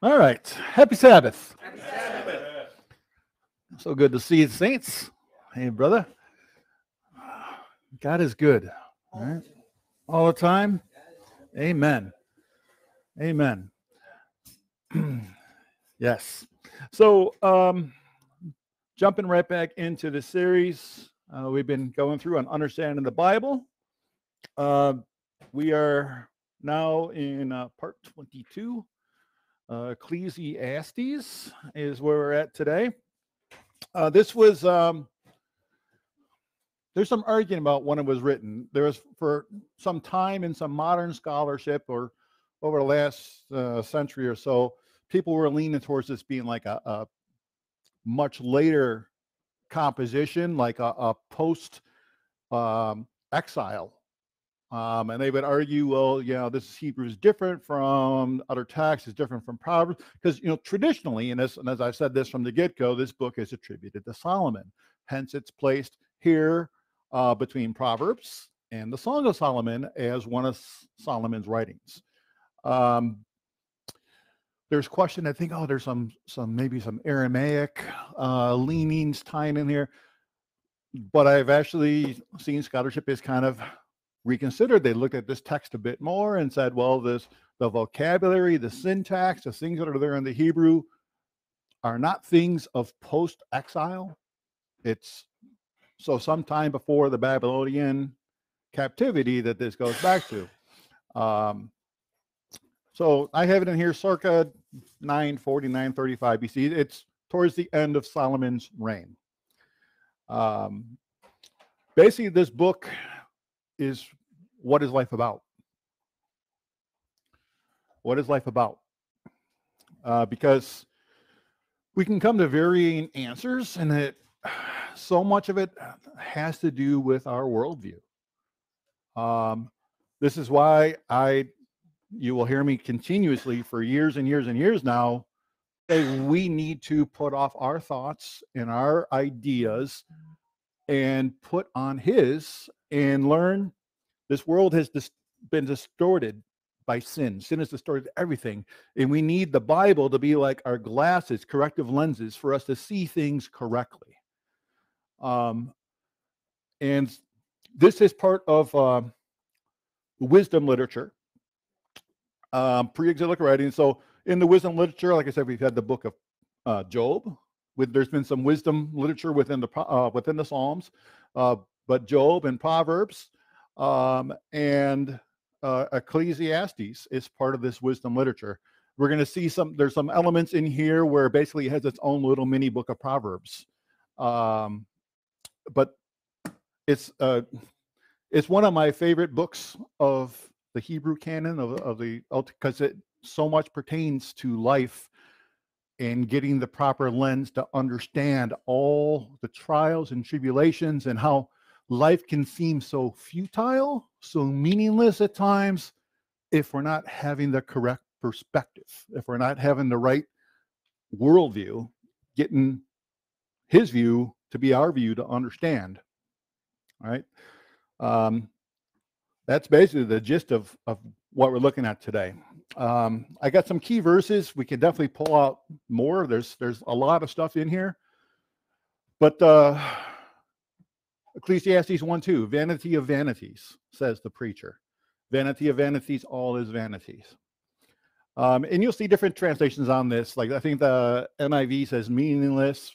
All right. Happy Sabbath. Happy Sabbath. So good to see you, saints. Hey, brother. God is good. All right. All the time. Amen. Amen. Yes. So, jumping right back into the series we've been going through on understanding the Bible. We are now in part 22. Ecclesiastes is where we're at today. This was there's some arguing about when it was written. There was for some time in some modern scholarship or over the last century or so, people were leaning towards this being like a much later composition, like a post exile. And they would argue, well, this Hebrew is different from other texts, is different from Proverbs, because traditionally, and as I've said this from the get-go, this book is attributed to Solomon. Hence, it's placed here between Proverbs and the Song of Solomon as one of Solomon's writings. There's question, I think, there's maybe some Aramaic leanings tying in here, but I've actually seen scholarship is kind of reconsidered. They looked at this text a bit more and said, well, the vocabulary, the syntax, the things that are there in the Hebrew are not things of post-exile. It's so sometime before the Babylonian captivity that this goes back to. So I have it in here circa 940, 935 BC. It's towards the end of Solomon's reign. Basically, this book is what is life about? What is life about? Because we can come to varying answers, and so much of it has to do with our worldview. This is why you will hear me continuously for years and years and years now say we need to put off our thoughts and our ideas and put on his and learn. This world has been distorted by sin. Sin has distorted everything. And we need the Bible to be like our glasses, corrective lenses for us to see things correctly. And this is part of wisdom literature, pre-exilic writing. So in the wisdom literature, like I said, we've had the book of Job. There's been some wisdom literature within the Psalms, but Job and Proverbs and Ecclesiastes is part of this wisdom literature. We're going to see there's some elements in here where basically it has its own little mini book of Proverbs. But it's one of my favorite books of the Hebrew canon because it so much pertains to life and getting the proper lens to understand all the trials and tribulations and how life can seem so futile, so meaningless at times if we're not having the correct perspective, if we're not having the right worldview, getting his view to be our view to understand. All right. That's basically the gist of what we're looking at today. I got some key verses. We can definitely pull out more. There's a lot of stuff in here. But Ecclesiastes 1:2, vanity of vanities, says the preacher. Vanity of vanities, all is vanities. And you'll see different translations on this. Like I think the NIV says meaningless,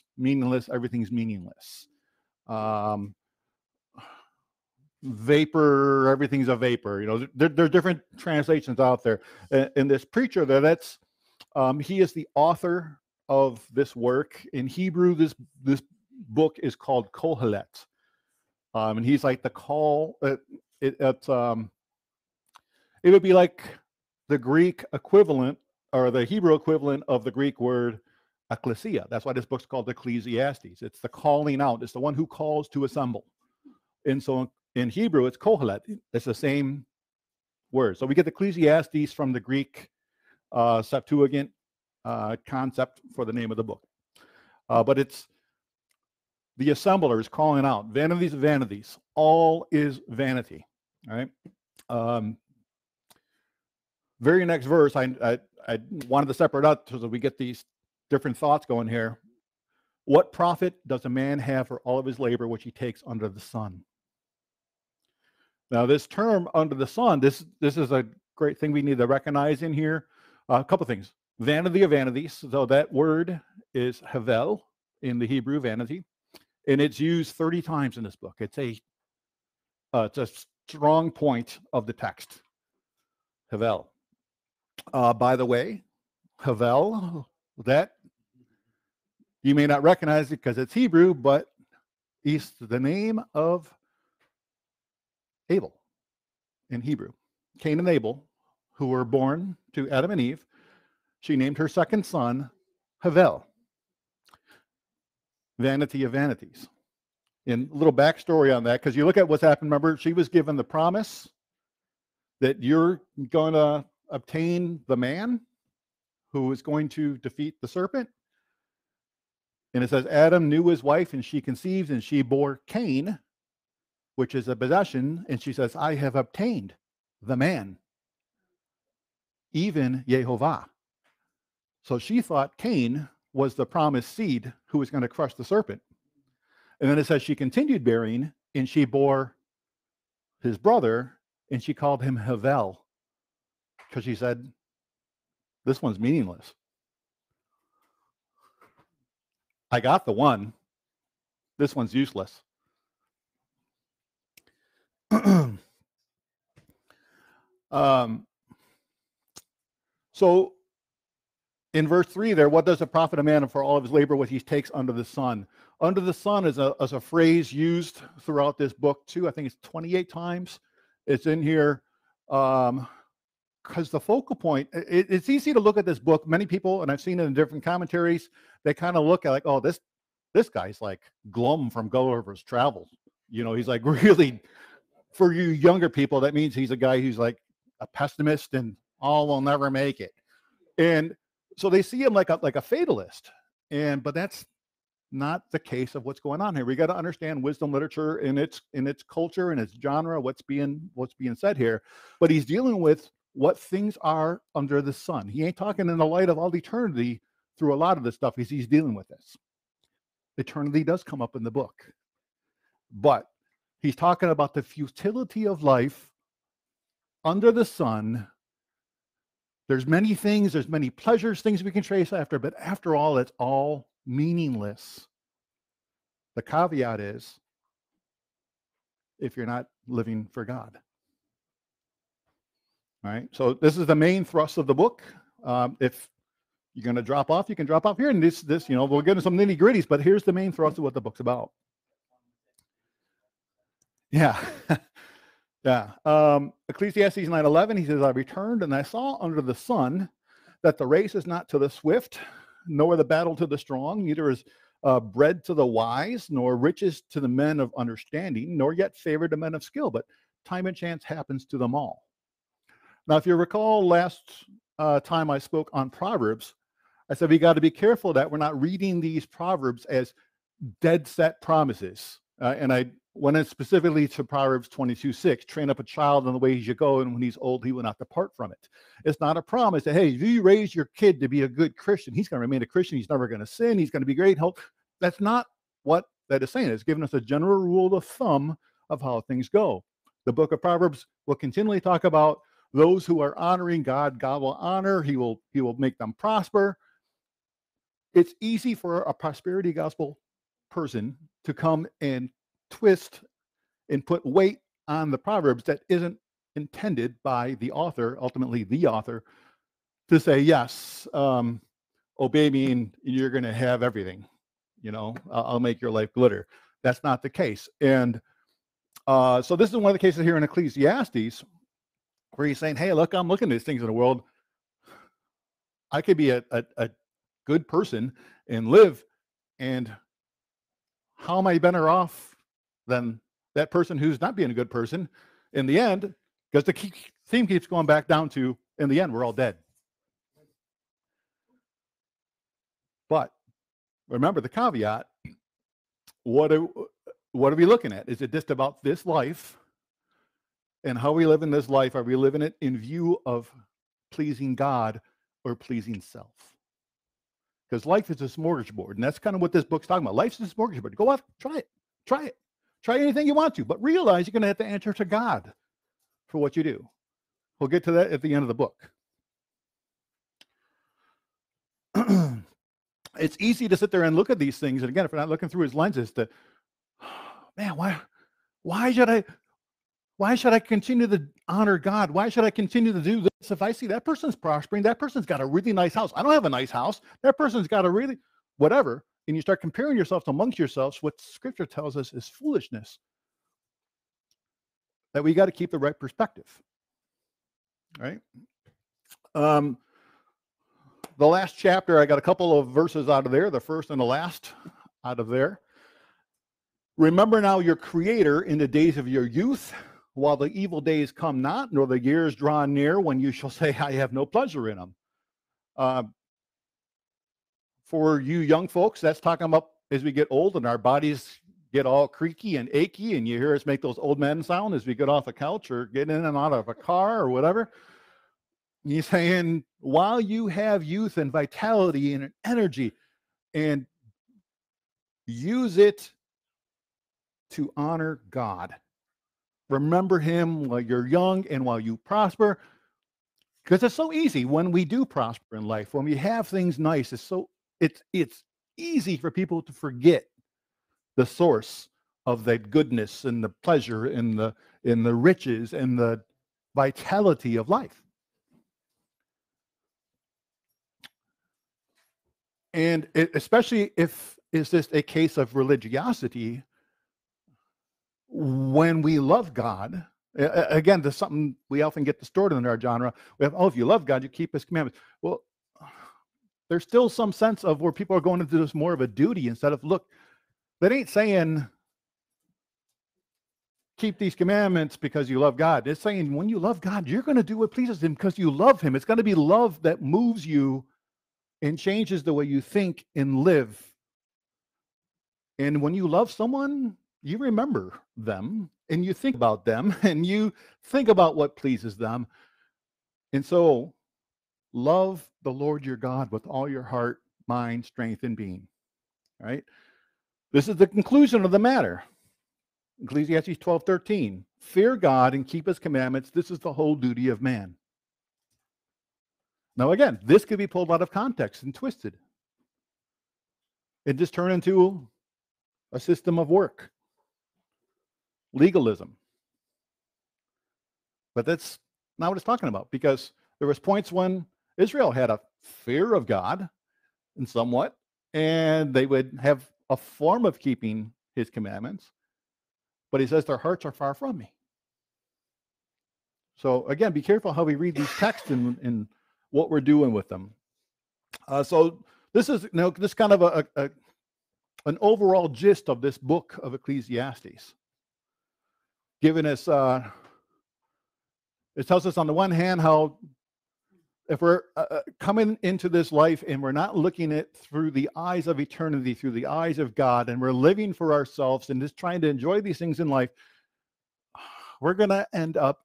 everything's meaningless. Vapor, everything's a vapor. There are different translations out there. And this preacher that's he is the author of this work. In Hebrew, this book is called Kohelet. And he's like the call. It would be like the Greek equivalent or the Hebrew equivalent of the Greek word ecclesia. That's why this book's called Ecclesiastes. It's the calling out. It's the one who calls to assemble. And so in Hebrew, it's Kohelet. It's the same word. So we get Ecclesiastes from the Greek Septuagint concept for the name of the book. But it's the assemblers calling out, vanities of vanities, all is vanity. All right. Very next verse, I I wanted to separate out so that we get these different thoughts going here. What profit does a man have for all of his labor which he takes under the sun? Now, this term under the sun, this is a great thing we need to recognize in here. A couple things. Vanity of vanities. So that word is havel in the Hebrew, vanity, and it's used 30 times in this book. It's a strong point of the text. Havel. By the way, havel, that you may not recognize it because it's Hebrew, but it's the name of Abel in Hebrew. Cain and Abel, who were born to Adam and Eve, she named her second son Havel. Vanity of vanities. And a little backstory on that, because you look at what's happened. Remember, she was given the promise that you're going to obtain the man who is going to defeat the serpent. And it says, Adam knew his wife, and she conceived, and she bore Cain, which is a possession. And she says, I have obtained the man, even Yehovah. So she thought Cain was the promised seed who was going to crush the serpent. And then it says she continued bearing, and she bore his brother, and she called him Havel, because she said, this one's meaningless. I got the one. This one's useless. So in verse 3 there, what does it profit a man for all of his labor what he takes under the sun? Under the sun is a phrase used throughout this book too. I think it's 28 times. It's in here because the focal point, it's easy to look at this book. Many people, and I've seen it in different commentaries, they kind of look at like, oh, this guy's like Glum from Gulliver's Travels. You know, he's like really, for you younger people, that means he's a guy who's like a pessimist and all will never make it. And so they see him like a fatalist. But that's not the case of what's going on here. We got to understand wisdom literature in its culture and its genre, what's being said here. But he's dealing with what things are under the sun. He ain't talking in the light of all eternity through a lot of this stuff. He's dealing with this. Eternity does come up in the book. But he's talking about the futility of life under the sun. There's many things, there's many pleasures, things we can trace after, but after all, it's all meaningless. The caveat is, if you're not living for God. All right, so this is the main thrust of the book. If you're going to drop off, you can drop off here, and this, we'll get into some nitty gritties, but here's the main thrust of what the book's about. Yeah. Yeah. Ecclesiastes 9:11, he says, I returned and I saw under the sun that the race is not to the swift, nor the battle to the strong, neither is bread to the wise, nor riches to the men of understanding, nor yet favor to men of skill, but time and chance happens to them all. Now, if you recall last time I spoke on Proverbs, I said we got to be careful that we're not reading these Proverbs as dead set promises. And I went in specifically to Proverbs 22:6, train up a child in the way he should go, and when he's old, he will not depart from it. It's not a promise that, hey, if you raise your kid to be a good Christian, he's going to remain a Christian, he's never going to sin, he's going to be great. That's not what that is saying. It's giving us a general rule of thumb of how things go. The book of Proverbs will continually talk about those who are honoring God. God will honor, he will make them prosper. It's easy for a prosperity gospel person to come and twist and put weight on the Proverbs that isn't intended by the author, ultimately the author, to say, yes, obey me and you're going to have everything. I'll make your life glitter. That's not the case. And so this is one of the cases here in Ecclesiastes where he's saying, hey, look, I'm looking at these things in the world. I could be a good person and live, and how am I better off than that person who's not being a good person in the end? Because the theme keeps going back down to, in the end, we're all dead. But remember the caveat. What are we looking at? Is it just about this life and how we live in this life? Are we living it in view of pleasing God, or pleasing self. Because life is a smorgasbord, and that's kind of what this book's talking about. Life's a smorgasbord. Go out, try it. Try it. Try anything you want to, but realize you're going to have to answer to God for what you do. We'll get to that at the end of the book. It's easy to sit there and look at these things, and again, if we're not looking through his lenses, to, man, why should I continue to honor God? Why should I continue to do this? If I see that person's prospering, that person's got a really nice house. I don't have a nice house. That person's got a really whatever. And you start comparing yourself amongst yourselves. What Scripture tells us is foolishness. That we got to keep the right perspective. Right? The last chapter, I got a couple of verses out of there. The first and the last out of there. Remember now your Creator in the days of your youth, while the evil days come not, nor the years draw near, when you shall say, I have no pleasure in them. For you young folks, that's talking about as we get old and our bodies get all creaky and achy, and you hear us make those old men sound as we get off a couch or get in and out of a car or whatever. He's saying, while you have youth and vitality and energy, and use it to honor God. Remember him while you're young and while you prosper. Because it's so easy when we do prosper in life, when we have things nice, it's easy for people to forget the source of that goodness and the pleasure and the riches and the vitality of life. And especially if it's just a case of religiosity, when we love God, again, there's something we often get distorted in our genre. We have, if you love God, you keep his commandments. Well, there's still some sense of where people are going into this more of a duty instead of, look, that ain't saying keep these commandments because you love God. It's saying when you love God, you're going to do what pleases him because you love him. It's going to be love that moves you and changes the way you think and live. And when you love someone, you remember them and you think about them and you think about what pleases them. And so love the Lord your God with all your heart, mind, strength, and being. Right? This is the conclusion of the matter. Ecclesiastes 12:13. Fear God and keep his commandments. This is the whole duty of man. Now again, this could be pulled out of context and twisted. It just turned into a system of work. Legalism. But that's not what it's talking about, because there was points when Israel had a fear of God and somewhat, and they would have a form of keeping his commandments. But he says their hearts are far from me. So again, be careful how we read these texts and what we're doing with them. So this is this kind of an overall gist of this book of Ecclesiastes. Giving us, it tells us on the one hand how if we're coming into this life and we're not looking at through the eyes of eternity, through the eyes of God, and we're living for ourselves and just trying to enjoy these things in life, we're going to end up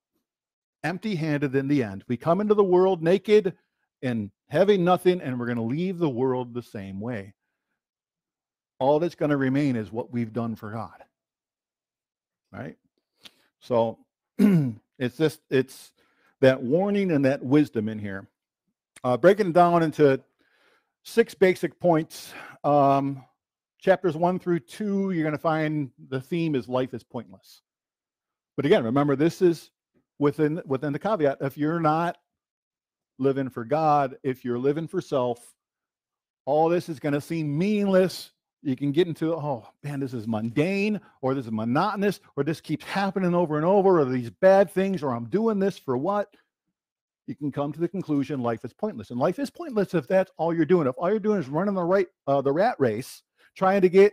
empty-handed in the end. We come into the world naked and having nothing, and we're going to leave the world the same way. All that's going to remain is what we've done for God. Right? So it's that warning and that wisdom in here. Breaking it down into 6 basic points. Chapters 1 through 2, you're going to find the theme is life is pointless. But again, remember, this is within the caveat. If you're not living for God, if you're living for self, all this is going to seem meaningless. You can get into, oh man, this is mundane, or this is monotonous, or this keeps happening over and over, or these bad things, or I'm doing this for what? You can come to the conclusion life is pointless. And life is pointless if that's all you're doing. If all you're doing is running the rat race, trying to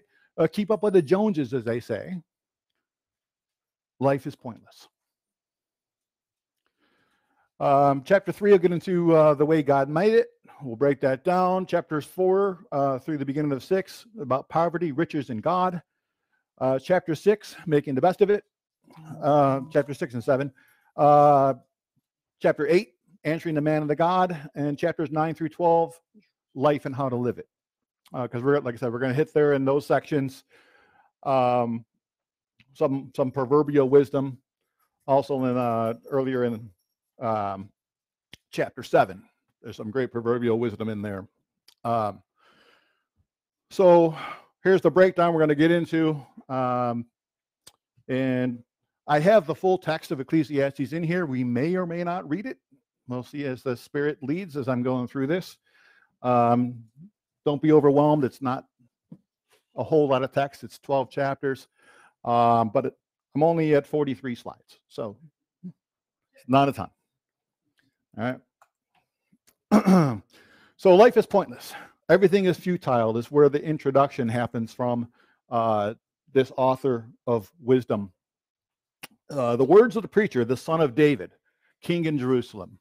keep up with the Joneses, as they say, life is pointless. Chapter 3 will get into the way God made it. We'll break that down. Chapters 4 through the beginning of 6 about poverty, riches, and God. Chapter 6, making the best of it. Chapter 6 and 7. Chapter 8, answering the man of the God, and chapters 9 through 12, life and how to live it. Because we're, like I said, we're going to hit there in those sections. Some proverbial wisdom. Also, earlier in chapter 7, there's some great proverbial wisdom in there. So here's the breakdown we're going to get into. And I have the full text of Ecclesiastes in here. We may or may not read it. We'll see as the Spirit leads as I'm going through this. Don't be overwhelmed. It's not a whole lot of text. It's 12 chapters. But I'm only at 43 slides. So not a ton. All right. So life is pointless. Everything is futile. This is where the introduction happens from this author of wisdom. The words of the preacher, the son of David, king in Jerusalem.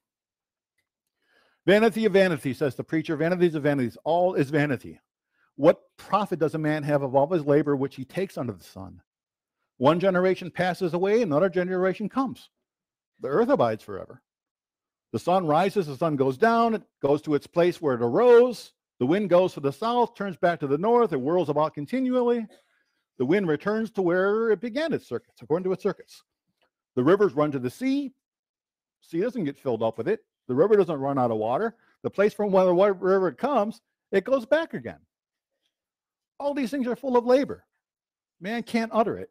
Vanity of vanity, says the preacher. Vanities of vanities. All is vanity. What profit does a man have of all his labor which he takes under the sun? One generation passes away, another generation comes. The earth abides forever. The sun rises, the sun goes down, it goes to its place where it arose. The wind goes to the south, turns back to the north, it whirls about continually. The wind returns to where it began its circuits, according to its circuits. The rivers run to the sea. Sea doesn't get filled up with it. The river doesn't run out of water. The place from where the river comes, it goes back again. All these things are full of labor. Man can't utter it.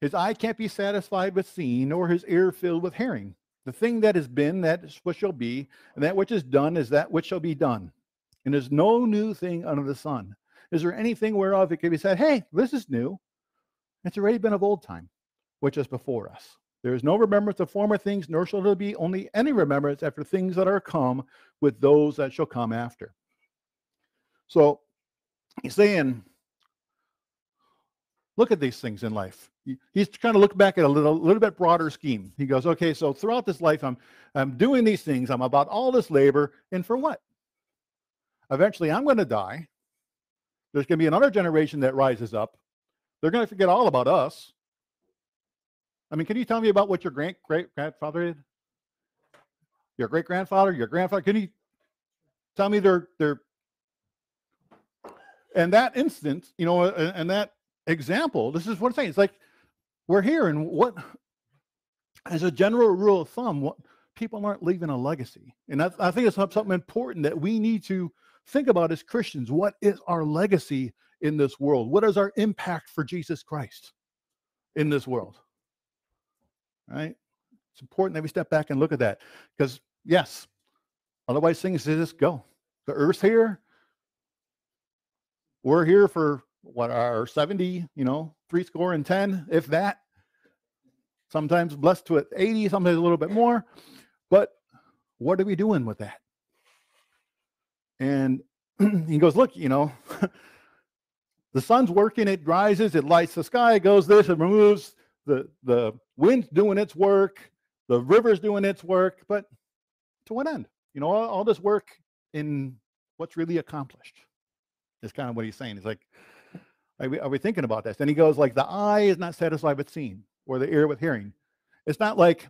His eye can't be satisfied with seeing, nor his ear filled with hearing. The thing that has been, that is what shall be, and that which is done is that which shall be done. And there's no new thing under the sun. Is there anything whereof it can be said, hey, this is new? It's already been of old time, which is before us. There is no remembrance of former things, nor shall there be only any remembrance after things that are come with those that shall come after. So he's saying, look at these things in life. He's trying to look back at a little bit broader scheme. He goes, okay, so throughout this life, I'm doing these things. I'm about all this labor. And for what? Eventually, I'm going to die. There's going to be another generation that rises up. They're going to forget all about us. I mean, can you tell me about what your great-grandfather did? Your great-grandfather, your grandfather? Can you tell me their and that instance, you know, and that example, this is what I'm saying. It's like we're here, and what, as a general rule of thumb, what people aren't leaving a legacy. And I think it's something important that we need to think about as Christians. What is our legacy in this world? What is our impact for Jesus Christ in this world? Right? It's important that we step back and look at that, because yes, otherwise things just go. The earth's here. We're here for what, our 70, 70, if that. Sometimes blessed to 80, sometimes a little bit more. But what are we doing with that? And he goes, look, the sun's working, it rises, it lights the sky, it goes this, it removes, the wind's doing its work, the river's doing its work, but to what end? All this work in what's really accomplished is kind of what he's saying. He's like, are we thinking about this? And he goes, like, the eye is not satisfied with seeing, or the ear with hearing. It's not like,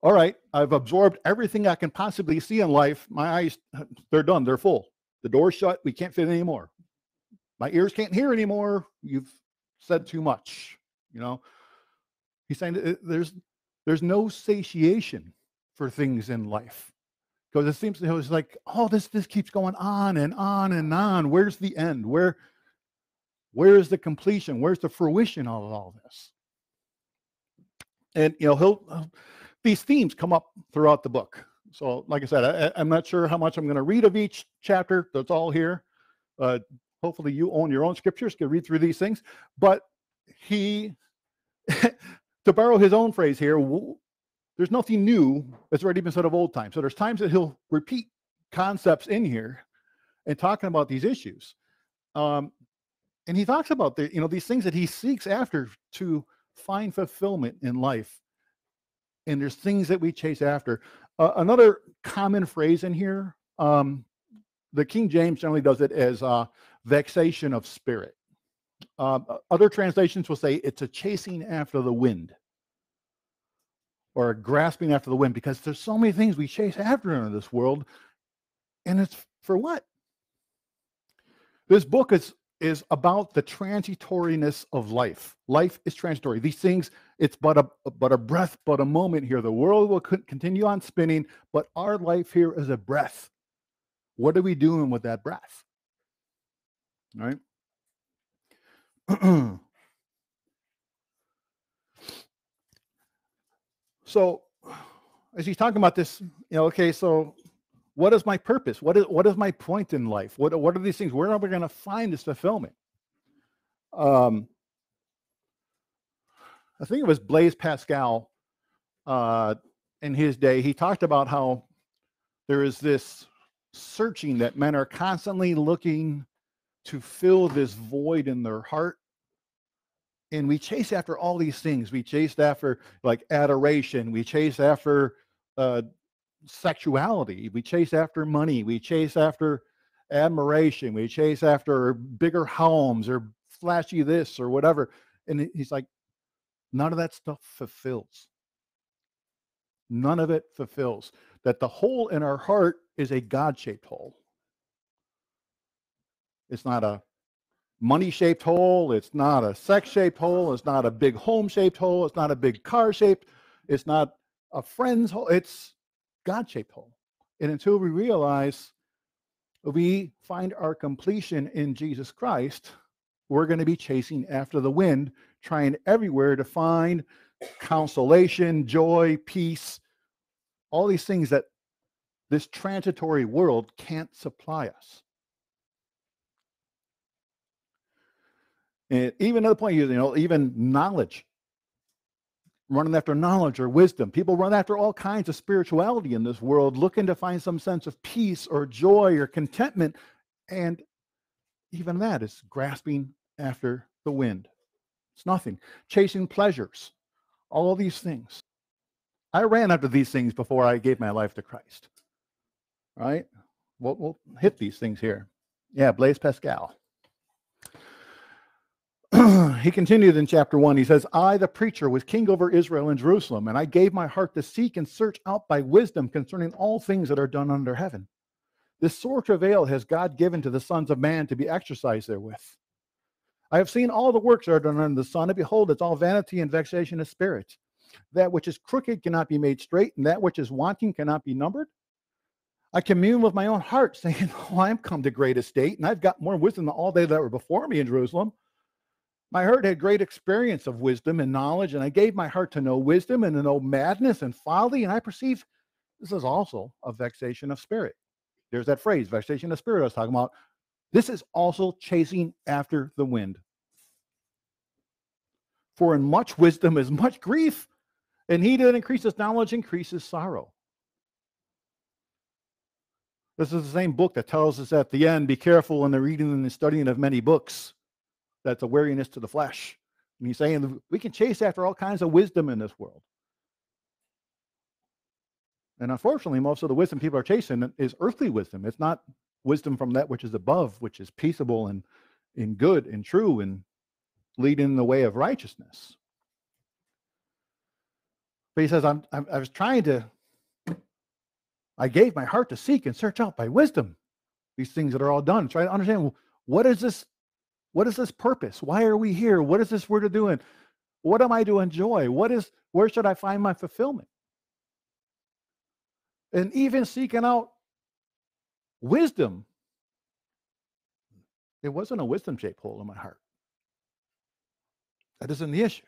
all right, I've absorbed everything I can possibly see in life. My eyes, they're done, they're full. The door's shut, we can't fit anymore. My ears can't hear anymore. You've said too much. He's saying that there's no satiation for things in life, because it seems it's like, oh, this keeps going on and on and on. Where's the end? Where is the completion? Where's the fruition of all this? And these themes come up throughout the book. So, like I said, I'm not sure how much I'm going to read of each chapter. That's all here. Hopefully, you own your own scriptures, can read through these things. But he, to borrow his own phrase here, there's nothing new that's already been said of old times. So there's times that he'll repeat concepts in here and talking about these issues. And he talks about these things that he seeks after to find fulfillment in life. And there's things that we chase after. Another common phrase in here, the King James generally does it as vexation of spirit. Other translations will say it's a chasing after the wind. or grasping after the wind, because there's so many things we chase after in this world, and it's for what? This book is about the transitoriness of life. Life is transitory. These things, it's but a breath, but a moment here. The world will continue on spinning, but our life here is a breath. What are we doing with that breath? Right? So, as he's talking about this, okay, so what is my purpose? What is my point in life? What are these things? Where are we going to find this fulfillment? I think it was Blaise Pascal in his day. He talked about how there is this searching that men are constantly looking to fill this void in their heart. And we chase after all these things. We chase after like adoration. We chase after sexuality. We chase after money. We chase after admiration. We chase after bigger homes or flashy this or whatever. And he's like, none of that stuff fulfills. None of it fulfills. That the hole in our heart is a God-shaped hole. It's not a money-shaped hole. It's not a sex-shaped hole. It's not a big home-shaped hole. It's not a big car-shaped. It's not a friend's hole. It's God-shaped hole. And until we realize we find our completion in Jesus Christ, we're going to be chasing after the wind, trying everywhere to find consolation, joy, peace, all these things that this transitory world can't supply us. And even another point, even knowledge, running after knowledge or wisdom. People run after all kinds of spirituality in this world, looking to find some sense of peace or joy or contentment. And even that is grasping after the wind. It's nothing. Chasing pleasures, all these things. I ran after these things before I gave my life to Christ. Right? We'll hit these things here. Yeah, Blaise Pascal. He continued in chapter 1. He says, I, the preacher, was king over Israel and Jerusalem, and I gave my heart to seek and search out by wisdom concerning all things that are done under heaven. This sore travail has God given to the sons of man to be exercised therewith. I have seen all the works that are done under the sun, and behold, it's all vanity and vexation of spirit. That which is crooked cannot be made straight, and that which is wanting cannot be numbered. I commune with my own heart, saying, I'm come to great estate, and I've got more wisdom than all they that were before me in Jerusalem. My heart had great experience of wisdom and knowledge, and I gave my heart to know wisdom and to know madness and folly, and I perceive this is also a vexation of spirit. There's that phrase, vexation of spirit I was talking about. This is also chasing after the wind. For in much wisdom is much grief, and he that increases knowledge increases sorrow. This is the same book that tells us at the end, be careful in the reading and the studying of many books. That's a weariness to the flesh. And he's saying we can chase after all kinds of wisdom in this world. And unfortunately, most of the wisdom people are chasing is earthly wisdom. It's not wisdom from that which is above, which is peaceable and good and true and leading in the way of righteousness. But he says, I gave my heart to seek and search out by wisdom these things that are all done. Try to understand, what is this purpose? Why are we here? What is this we're to do? What am I to enjoy? Where should I find my fulfillment? And even seeking out wisdom, it wasn't a wisdom-shaped hole in my heart. That isn't the issue.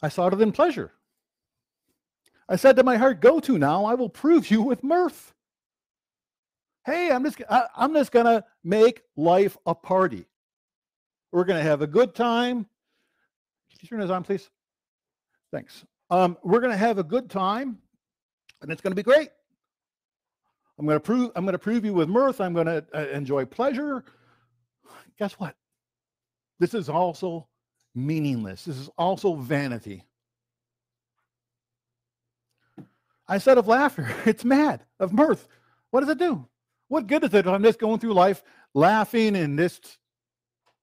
I sought it in pleasure. I said to my heart, go to now, I will prove you with mirth. Hey, I'm just going to make life a party. We're going to have a good time. Can you turn this on, please? Thanks. We're going to have a good time, and it's going to be great. I'm going to prove you with mirth. I'm going to enjoy pleasure. Guess what? This is also meaningless. This is also vanity. I said of laughter, it's mad. Of mirth, what does it do? What good is it if I'm just going through life laughing and just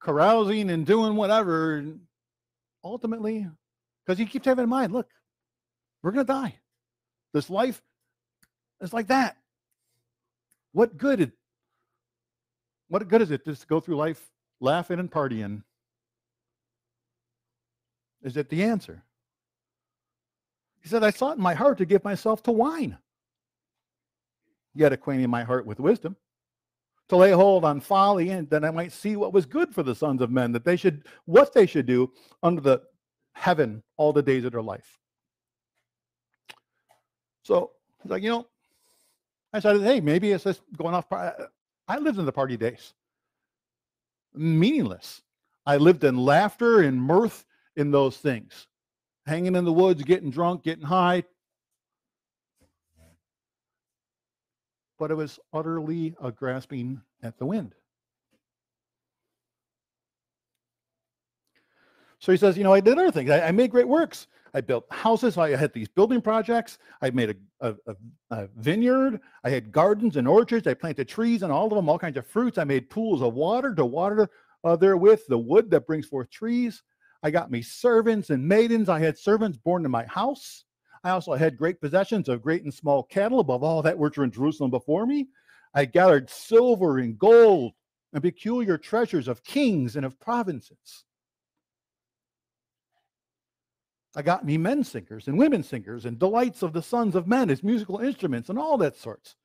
carousing and doing whatever? ultimately, because you keep having in mind, look, we're going to die. This life is like that. What good is it just to go through life laughing and partying? Is it the answer? He said, I sought in my heart to give myself to wine, yet acquainting my heart with wisdom, to lay hold on folly, and that I might see what was good for the sons of men, what they should do under the heaven all the days of their life. So he's like, I said, hey, maybe it's just going off. I lived in the party days. Meaningless. I lived in laughter and mirth in those things. Hanging in the woods, getting drunk, getting high. But it was utterly a grasping at the wind. So he says, I did other things. I made great works. I built houses. I had these building projects. I made a vineyard. I had gardens and orchards. I planted trees and all of them, all kinds of fruits. I made pools of water to water therewith the wood that brings forth trees. I got me servants and maidens. I had servants born in my house. I also had great possessions of great and small cattle, above all that which were in Jerusalem before me. I gathered silver and gold and peculiar treasures of kings and of provinces. I got me men singers and women singers and delights of the sons of men as musical instruments and all that sorts.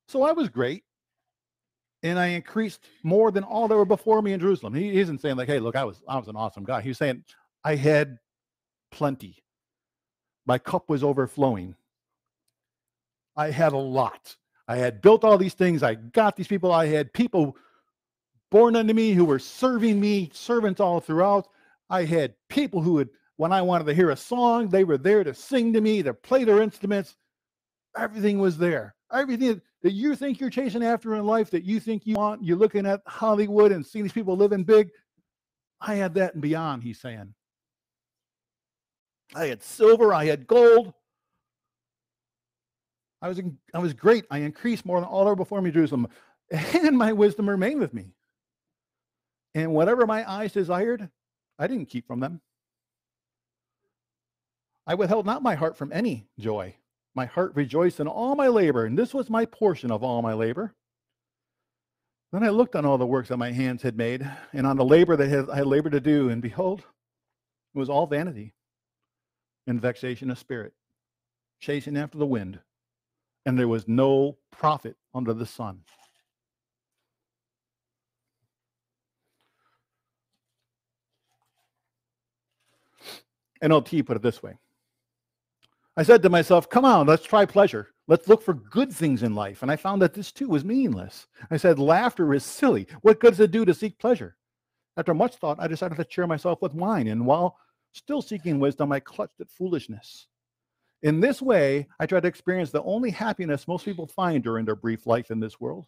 So I was great, and I increased more than all that were before me in Jerusalem. He isn't saying like, hey, look, I was an awesome guy. He was saying I had plenty. My cup was overflowing. I had a lot. I had built all these things. I got these people. I had people born unto me who were serving me, servants all throughout. I had people who would, when I wanted to hear a song, they were there to sing to me, to play their instruments. Everything was there. Everything that you think you're chasing after in life, that you think you want, you're looking at Hollywood and seeing these people living big. I had that and beyond, he's saying. I had silver, I had gold. I was great. I increased more than all that were before me in Jerusalem. And my wisdom remained with me. And whatever my eyes desired, I didn't keep from them. I withheld not my heart from any joy. My heart rejoiced in all my labor, and this was my portion of all my labor. Then I looked on all the works that my hands had made, and on the labor that I had labored to do, and behold, it was all vanity and vexation of spirit, chasing after the wind, and there was no profit under the sun. NLT put it this way. I said to myself, come on, let's try pleasure. Let's look for good things in life. And I found that this too was meaningless. I said, laughter is silly. What good does it do to seek pleasure? After much thought, I decided to cheer myself with wine. And while still seeking wisdom, I clutched at foolishness. In this way, I tried to experience the only happiness most people find during their brief life in this world.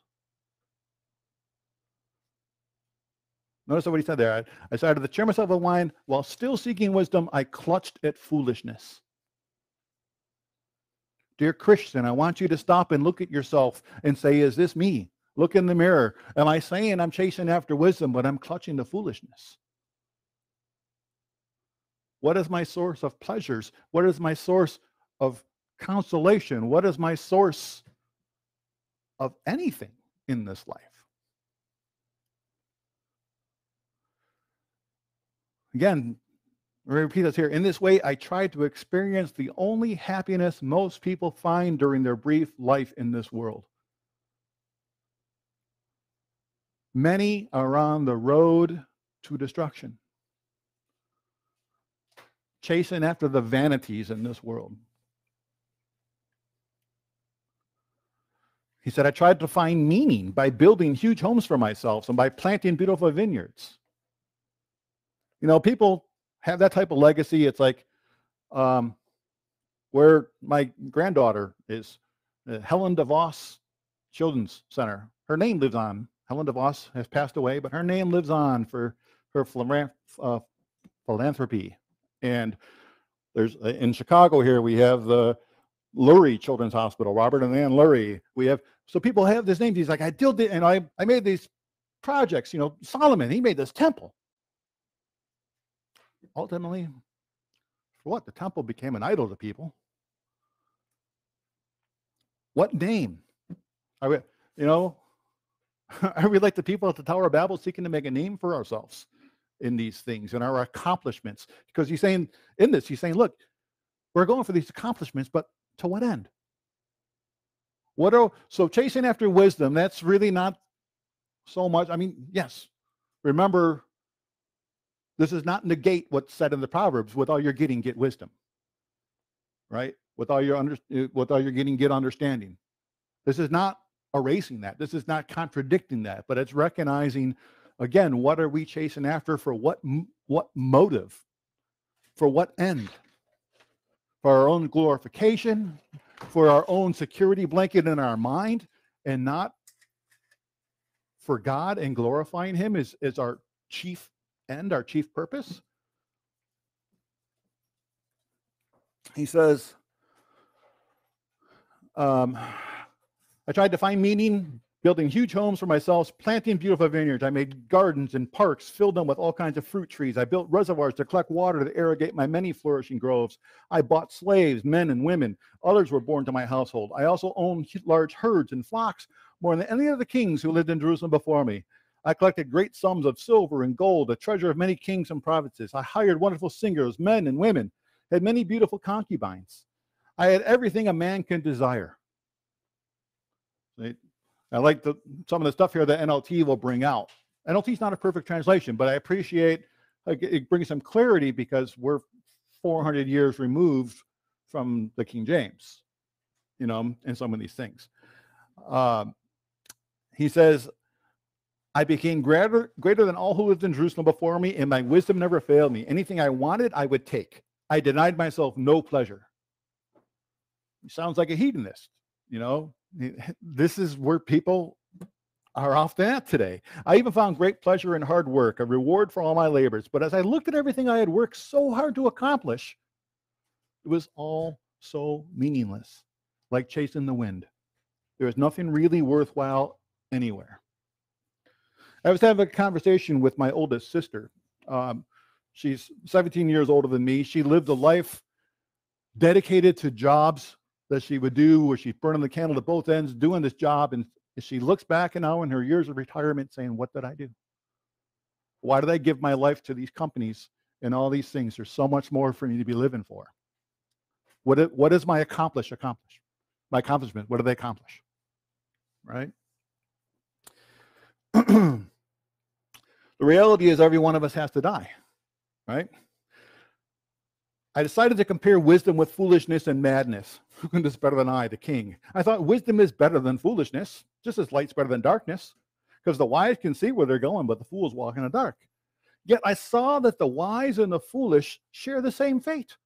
Notice what he said there. I decided to cheer myself with wine. While still seeking wisdom, I clutched at foolishness. Dear Christian, I want you to stop and look at yourself and say, is this me? Look in the mirror. Am I saying I'm chasing after wisdom, but I'm clutching to foolishness? What is my source of pleasures? What is my source of consolation? What is my source of anything in this life? Again, I'm going to repeat this here. In this way, I tried to experience the only happiness most people find during their brief life in this world. Many are on the road to destruction, chasing after the vanities in this world. He said, I tried to find meaning by building huge homes for myself and by planting beautiful vineyards. People have that type of legacy. It's like where my granddaughter is, Helen DeVos Children's Center. Her name lives on. Helen DeVos has passed away, but her name lives on for her philanthropy. And there's in Chicago here, we have the Lurie Children's Hospital, Robert and Ann Lurie. So people have this name. He's like, I did it, and I made these projects. Solomon, he made this temple. ultimately, for what? The temple became an idol to people. What name? Are we, you know, are we like the people at the Tower of Babel seeking to make a name for ourselves in these things and our accomplishments? Because he's saying, in this, he's saying, look, we're going for these accomplishments, but to what end? So chasing after wisdom, that's really not so much. I mean, yes, remember, this does not negate what's said in the Proverbs. With all you're getting, get wisdom. Right? With all you're getting, get understanding. This is not erasing that. This is not contradicting that, but it's recognizing, again, what are we chasing after, for what motive, for what end? For our own glorification, for our own security blanket in our mind, and not for God and glorifying him is our chief end, our chief purpose. He says, I tried to find meaning building huge homes for myself, planting beautiful vineyards. I made gardens and parks, filled them with all kinds of fruit trees. I built reservoirs to collect water to irrigate my many flourishing groves. I bought slaves, men and women. Others were born to my household. I also owned large herds and flocks, more than any of the kings who lived in Jerusalem before me. I collected great sums of silver and gold, a treasure of many kings and provinces. I hired wonderful singers, men and women, had many beautiful concubines. I had everything a man can desire. I like some of the stuff here that NLT will bring out. NLT is not a perfect translation, but I appreciate it brings some clarity because we're 400 years removed from the King James, in some of these things. He says, I became greater than all who lived in Jerusalem before me, and my wisdom never failed me. Anything I wanted, I would take. I denied myself no pleasure. He sounds like a hedonist, This is where people are often at today. I even found great pleasure in hard work, a reward for all my labors. But as I looked at everything I had worked so hard to accomplish, it was all so meaningless, like chasing the wind. There was nothing really worthwhile anywhere. I was having a conversation with my oldest sister. She's 17 years older than me. She lived a life dedicated to jobs that she would do where she's burning the candle at both ends, doing this job. And she looks back now in her years of retirement saying, what did I do? Why did I give my life to these companies and all these things? There's so much more for me to be living for. What is my accomplishment? My accomplishment, what did they accomplish? Right? The reality is every one of us has to die. Right? I decided to compare wisdom with foolishness and madness. Who can do this better than I, the king? I thought wisdom is better than foolishness, just as light's better than darkness, because the wise can see where they're going, but the fools walk in the dark. Yet I saw that the wise and the foolish share the same fate.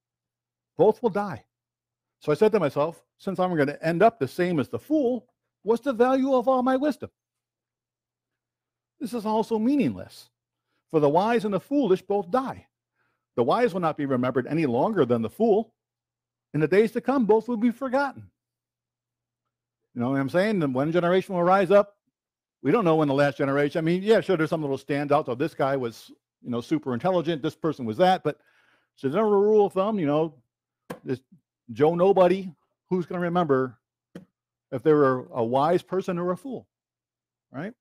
Both will die. So I said to myself, since I'm going to end up the same as the fool, what's the value of all my wisdom? This is also meaningless, for the wise and the foolish both die. The wise will not be remembered any longer than the fool. In the days to come, both will be forgotten. You know what I'm saying? Then one generation will rise up. We don't know when the last generation. I mean, yeah, sure, there's some little standouts. So this guy was, super intelligent. This person was that. But so there's never a rule of thumb, this Joe Nobody, who's going to remember if they were a wise person or a fool, right?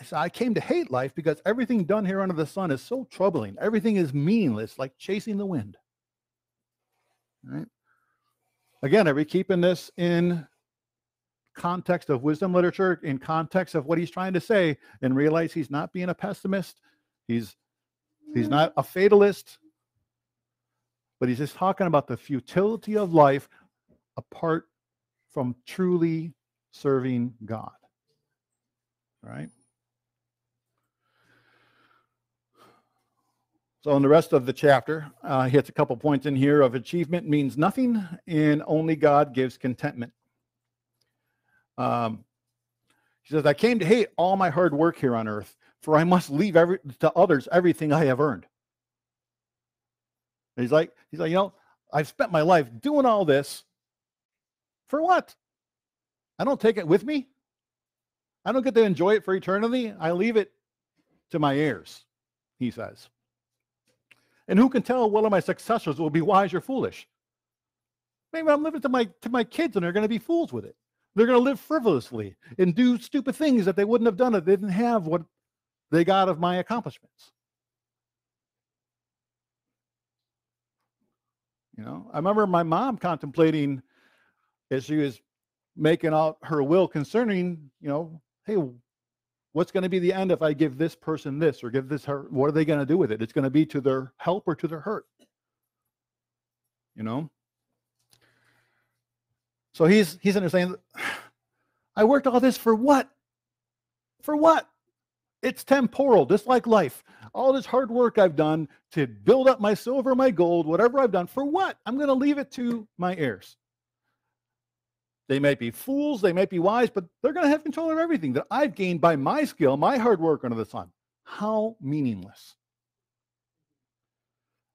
So I came to hate life because everything done here under the sun is so troubling. Everything is meaningless, like chasing the wind. Right? Again, are we keeping this in context of wisdom literature, in context of what he's trying to say, and realize he's not being a pessimist, he's not a fatalist, but he's just talking about the futility of life apart from truly serving God. Right? So in the rest of the chapter, he hits a couple points in here of achievement means nothing, and only God gives contentment. He says, I came to hate all my hard work here on earth, for I must leave to others everything I have earned. And he's like, I've spent my life doing all this for what? I don't take it with me. I don't get to enjoy it for eternity. I leave it to my heirs, he says. And who can tell whether my successors will be wise or foolish? Maybe I'm living to my kids and they're going to be fools with it. They're going to live frivolously and do stupid things that they wouldn't have done if they didn't have what they got of my accomplishments. You know, I remember my mom contemplating as she was making out her will concerning, you know, hey, what's going to be the end if I give this person this or give this her? What are they going to do with it? It's going to be to their help or to their hurt. You know? So he's in there saying, I worked all this for what? For what? It's temporal, just like life. All this hard work I've done to build up my silver, my gold, whatever I've done, for what? I'm going to leave it to my heirs. They might be fools, they might be wise, but they're going to have control of everything that I've gained by my skill, my hard work under the sun. How meaningless.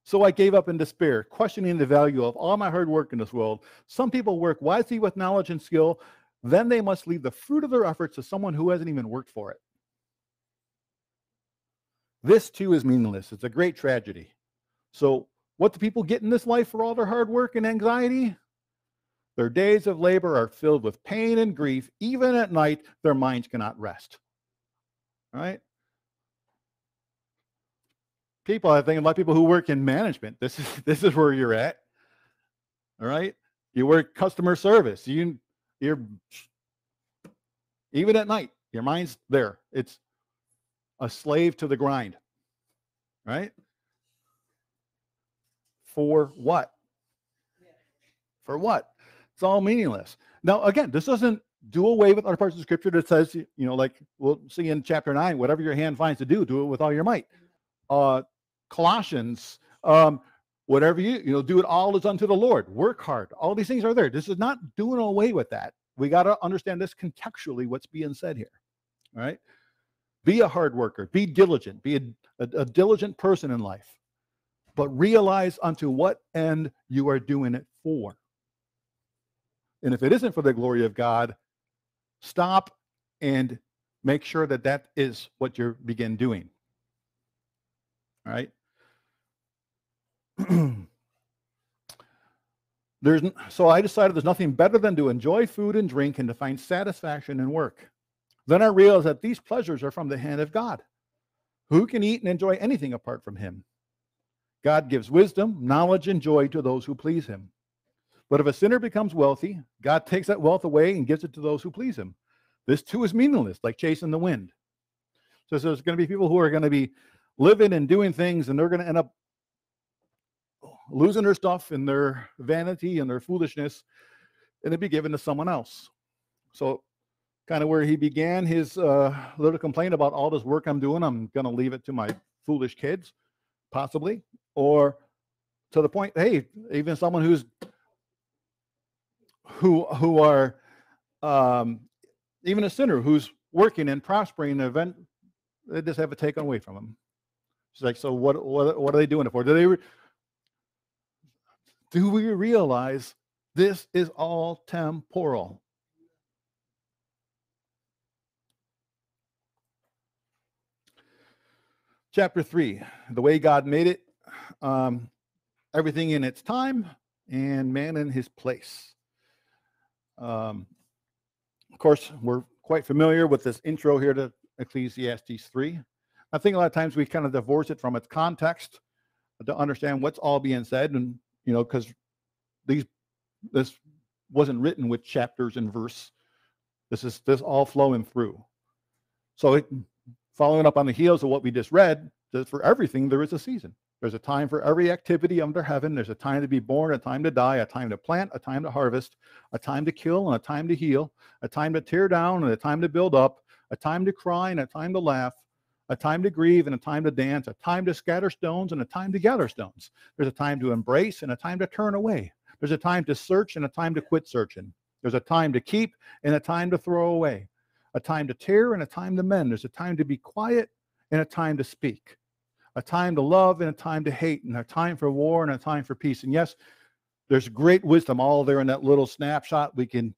So I gave up in despair, questioning the value of all my hard work in this world. Some people work wisely with knowledge and skill. Then they must leave the fruit of their efforts to someone who hasn't even worked for it. This too is meaningless. It's a great tragedy. So what do people get in this life for all their hard work and anxiety? Their days of labor are filled with pain and grief. Even at night, their minds cannot rest. All right? People, I think a lot of people who work in management, this is where you're at. All right? You work customer service. You're even at night, your mind's there. It's a slave to the grind. Right? For what? For what? It's all meaningless. Now, again, this doesn't do away with other parts of the scripture that says, you know, like we'll see in chapter 9, whatever your hand finds to do it with all your might. Colossians, whatever you know, do it all as unto the Lord. Work hard. All these things are there. This is not doing away with that. We got to understand this contextually, what's being said here. All right? Be a hard worker. Be diligent. Be a diligent person in life. But realize unto what end you are doing it for. And if it isn't for the glory of God, stop and make sure that that is what you begin doing. All right? So I decided there's nothing better than to enjoy food and drink and to find satisfaction in work. Then I realized that these pleasures are from the hand of God. Who can eat and enjoy anything apart from him? God gives wisdom, knowledge, and joy to those who please him. But if a sinner becomes wealthy, God takes that wealth away and gives it to those who please him. This too is meaningless, like chasing the wind. So there's going to be people who are going to be living and doing things, and they're going to end up losing their stuff in their vanity and their foolishness, and it'd be given to someone else. So kind of where he began his little complaint about all this work I'm doing, I'm going to leave it to my foolish kids, possibly, or to the point, hey, even someone who are even a sinner who's working and prospering, event, they just have it taken away from them. It's like, so what are they doing it for? Do we realize this is all temporal? Chapter 3, the way God made it, everything in its time, and man in his place. Of course, we're quite familiar with this intro here to Ecclesiastes 3. I think a lot of times we kind of divorce it from its context to understand what's all being said, and you know, because this wasn't written with chapters and verse. This all flowing through. So following up on the heels of what we just read, that for everything there is a season. There's a time for every activity under heaven. There's a time to be born, a time to die, a time to plant, a time to harvest, a time to kill and a time to heal, a time to tear down and a time to build up, a time to cry and a time to laugh, a time to grieve and a time to dance, a time to scatter stones and a time to gather stones. There's a time to embrace and a time to turn away. There's a time to search and a time to quit searching. There's a time to keep and a time to throw away, a time to tear and a time to mend. There's a time to be quiet and a time to speak, a time to love and a time to hate, and a time for war and a time for peace. And yes, there's great wisdom all there in that little snapshot. We can,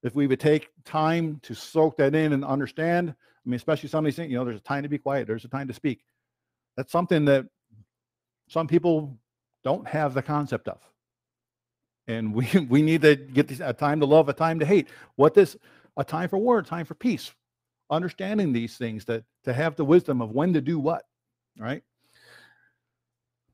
if we would take time to soak that in and understand, I mean, especially some of these things, you know, there's a time to be quiet, there's a time to speak. That's something that some people don't have the concept of. And we need to get this, a time to love, a time to hate. A time for war, a time for peace. Understanding these things, to have the wisdom of when to do what, right?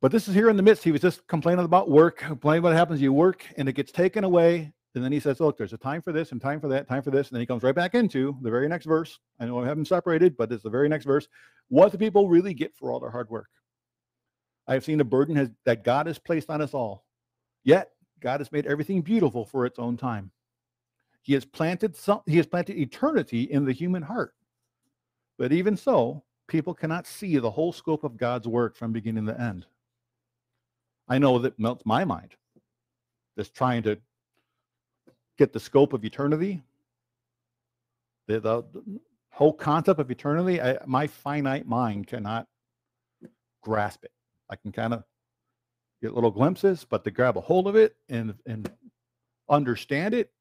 But this is here in the midst. He was just complaining about work, complaining what happens. You work and it gets taken away. And then he says, look, there's a time for this and time for that, time for this. And then he comes right back into the very next verse. I know I have them separated, but it's the very next verse. What do people really get for all their hard work? I have seen the burden that God has placed on us all. Yet God has made everything beautiful for its own time. He has planted eternity in the human heart. But even so, people cannot see the whole scope of God's work from beginning to end. I know that melts my mind, just trying to get the scope of eternity, the whole concept of eternity. My finite mind cannot grasp it. I can kind of get little glimpses, but to grab a hold of it and understand it.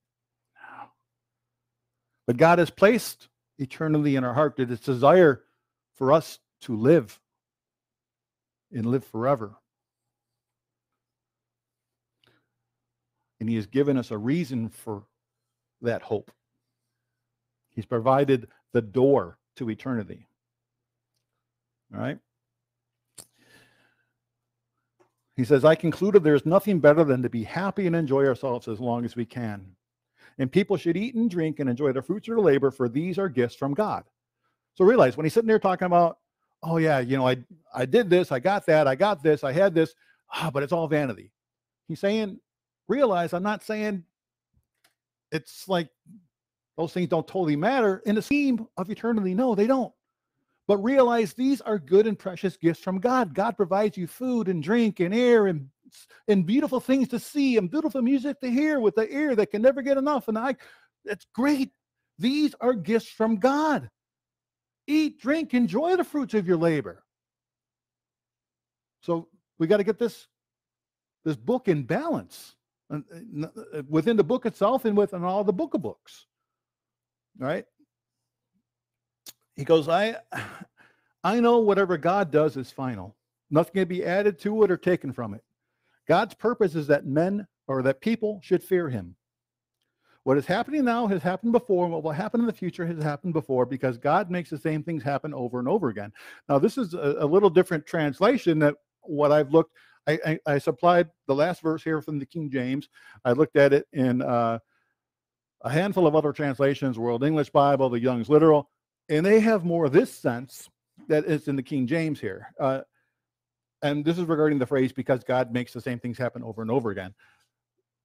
But God has placed eternity in our heart, that it's desire for us to live and live forever. And he has given us a reason for that hope. He's provided the door to eternity. All right? He says, I concluded there is nothing better than to be happy and enjoy ourselves as long as we can. And people should eat and drink and enjoy the fruits of their labor, for these are gifts from God. So realize, when he's sitting there talking about, oh yeah, I did this, I got that, I got this, I had this, but it's all vanity. He's saying, realize, I'm not saying it's like those things don't totally matter in the scheme of eternity. No, they don't. But realize these are good and precious gifts from God. God provides you food and drink and air and beautiful things to see and beautiful music to hear with the ear that can never get enough. And that's great. These are gifts from God. Eat, drink, enjoy the fruits of your labor. So we got to get this book in balance within the book itself and within all the book of books. All right? He goes, I know whatever God does is final. Nothing can be added to it or taken from it. God's purpose is that that people should fear him. What is happening now has happened before, and what will happen in the future has happened before, because God makes the same things happen over and over again. Now, this is a little different translation than what I've looked. I supplied the last verse here from the King James. I looked at it in a handful of other translations, World English Bible, the Young's Literal, and they have more of this sense that is in the King James here. And this is regarding the phrase, because God makes the same things happen over and over again.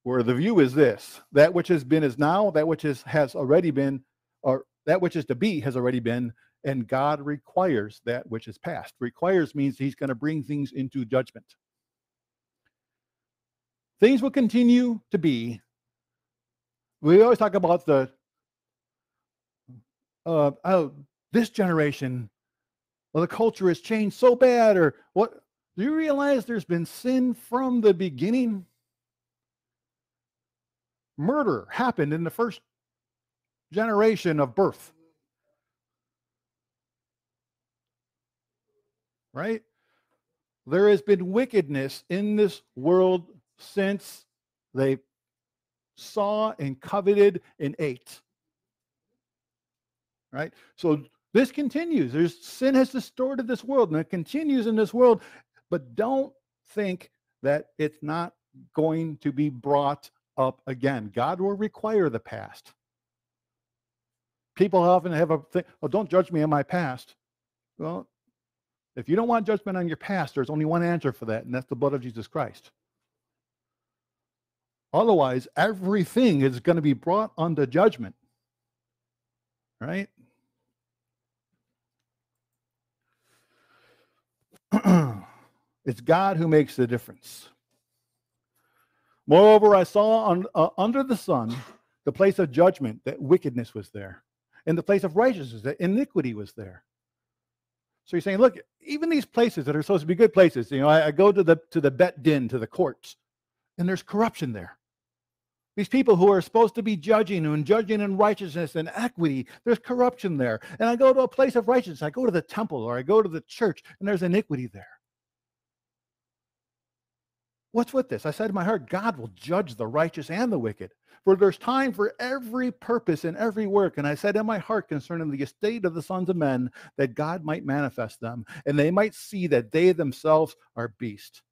Where the view is this: that which has been is now, that which has already been, or that which is to be has already been, and God requires that which is past. Requires means he's going to bring things into judgment. Things will continue to be. We always talk about this generation, well, the culture has changed so bad, or what? Do you realize there's been sin from the beginning? Murder happened in the first generation of birth. Right? There has been wickedness in this world since they saw and coveted and ate. Right? So this continues. Sin has distorted this world, and it continues in this world. But don't think that it's not going to be brought up again. God will require the past. People often have a thing, oh, don't judge me on my past. Well, if you don't want judgment on your past, there's only one answer for that, and that's the blood of Jesus Christ. Otherwise, everything is going to be brought under judgment. Right? It's God who makes the difference. Moreover, I saw under the sun the place of judgment, that wickedness was there. And the place of righteousness, that iniquity was there. So you're saying, look, even these places that are supposed to be good places, I go to the bet din, to the courts, and there's corruption there. These people who are supposed to be judging in righteousness and equity, there's corruption there. And I go to a place of righteousness. I go to the temple, or I go to the church, and there's iniquity there. What's with this? I said in my heart, God will judge the righteous and the wicked, for there's time for every purpose and every work. And I said in my heart concerning the estate of the sons of men, that God might manifest them, and they might see that they themselves are beasts.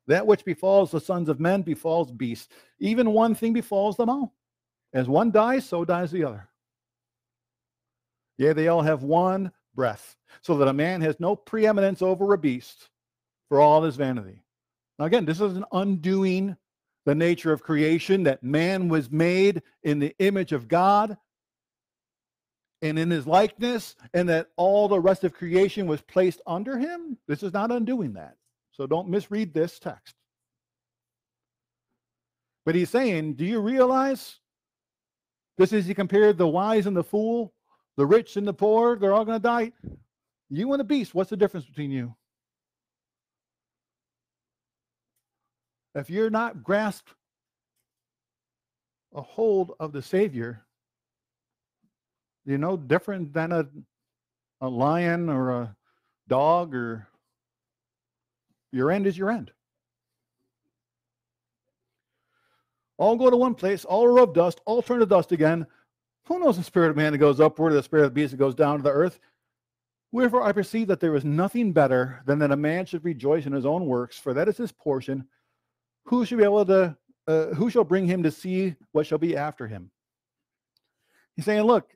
That which befalls the sons of men befalls beasts. Even one thing befalls them all. As one dies, so dies the other. Yea, they all have one breath, so that a man has no preeminence over a beast, for all his vanity. Now again, this isn't undoing the nature of creation, that man was made in the image of God and in his likeness, and that all the rest of creation was placed under him. This is not undoing that. So don't misread this text. But he's saying, do you realize, just as he compared the wise and the fool, the rich and the poor, they're all going to die. You and the beast, what's the difference between you? If you're not grasped a hold of the Savior, you're no different than a lion or a dog, or your end is your end. All go to one place, all are of dust, all turn to dust again. Who knows the spirit of man that goes upward, or the spirit of the beast that goes down to the earth? Wherefore I perceive that there is nothing better than that a man should rejoice in his own works, for that is his portion. Who shall be able to? Who shall bring him to see what shall be after him? He's saying, look,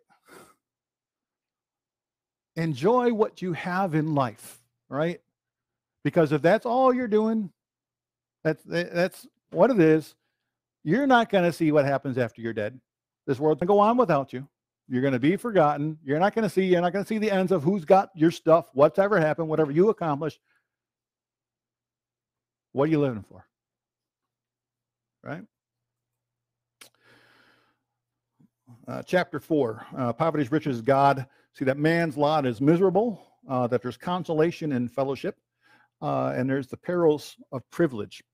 enjoy what you have in life, right? Because if that's all you're doing, that's what it is. You're not going to see what happens after you're dead. This world's going to go on without you. You're going to be forgotten. You're not going to see the ends of who's got your stuff, what's ever happened, whatever you accomplished. What are you living for? Right? Chapter 4, Poverty's Riches is God. See that man's lot is miserable, that there's consolation in fellowship, and there's the perils of privilege.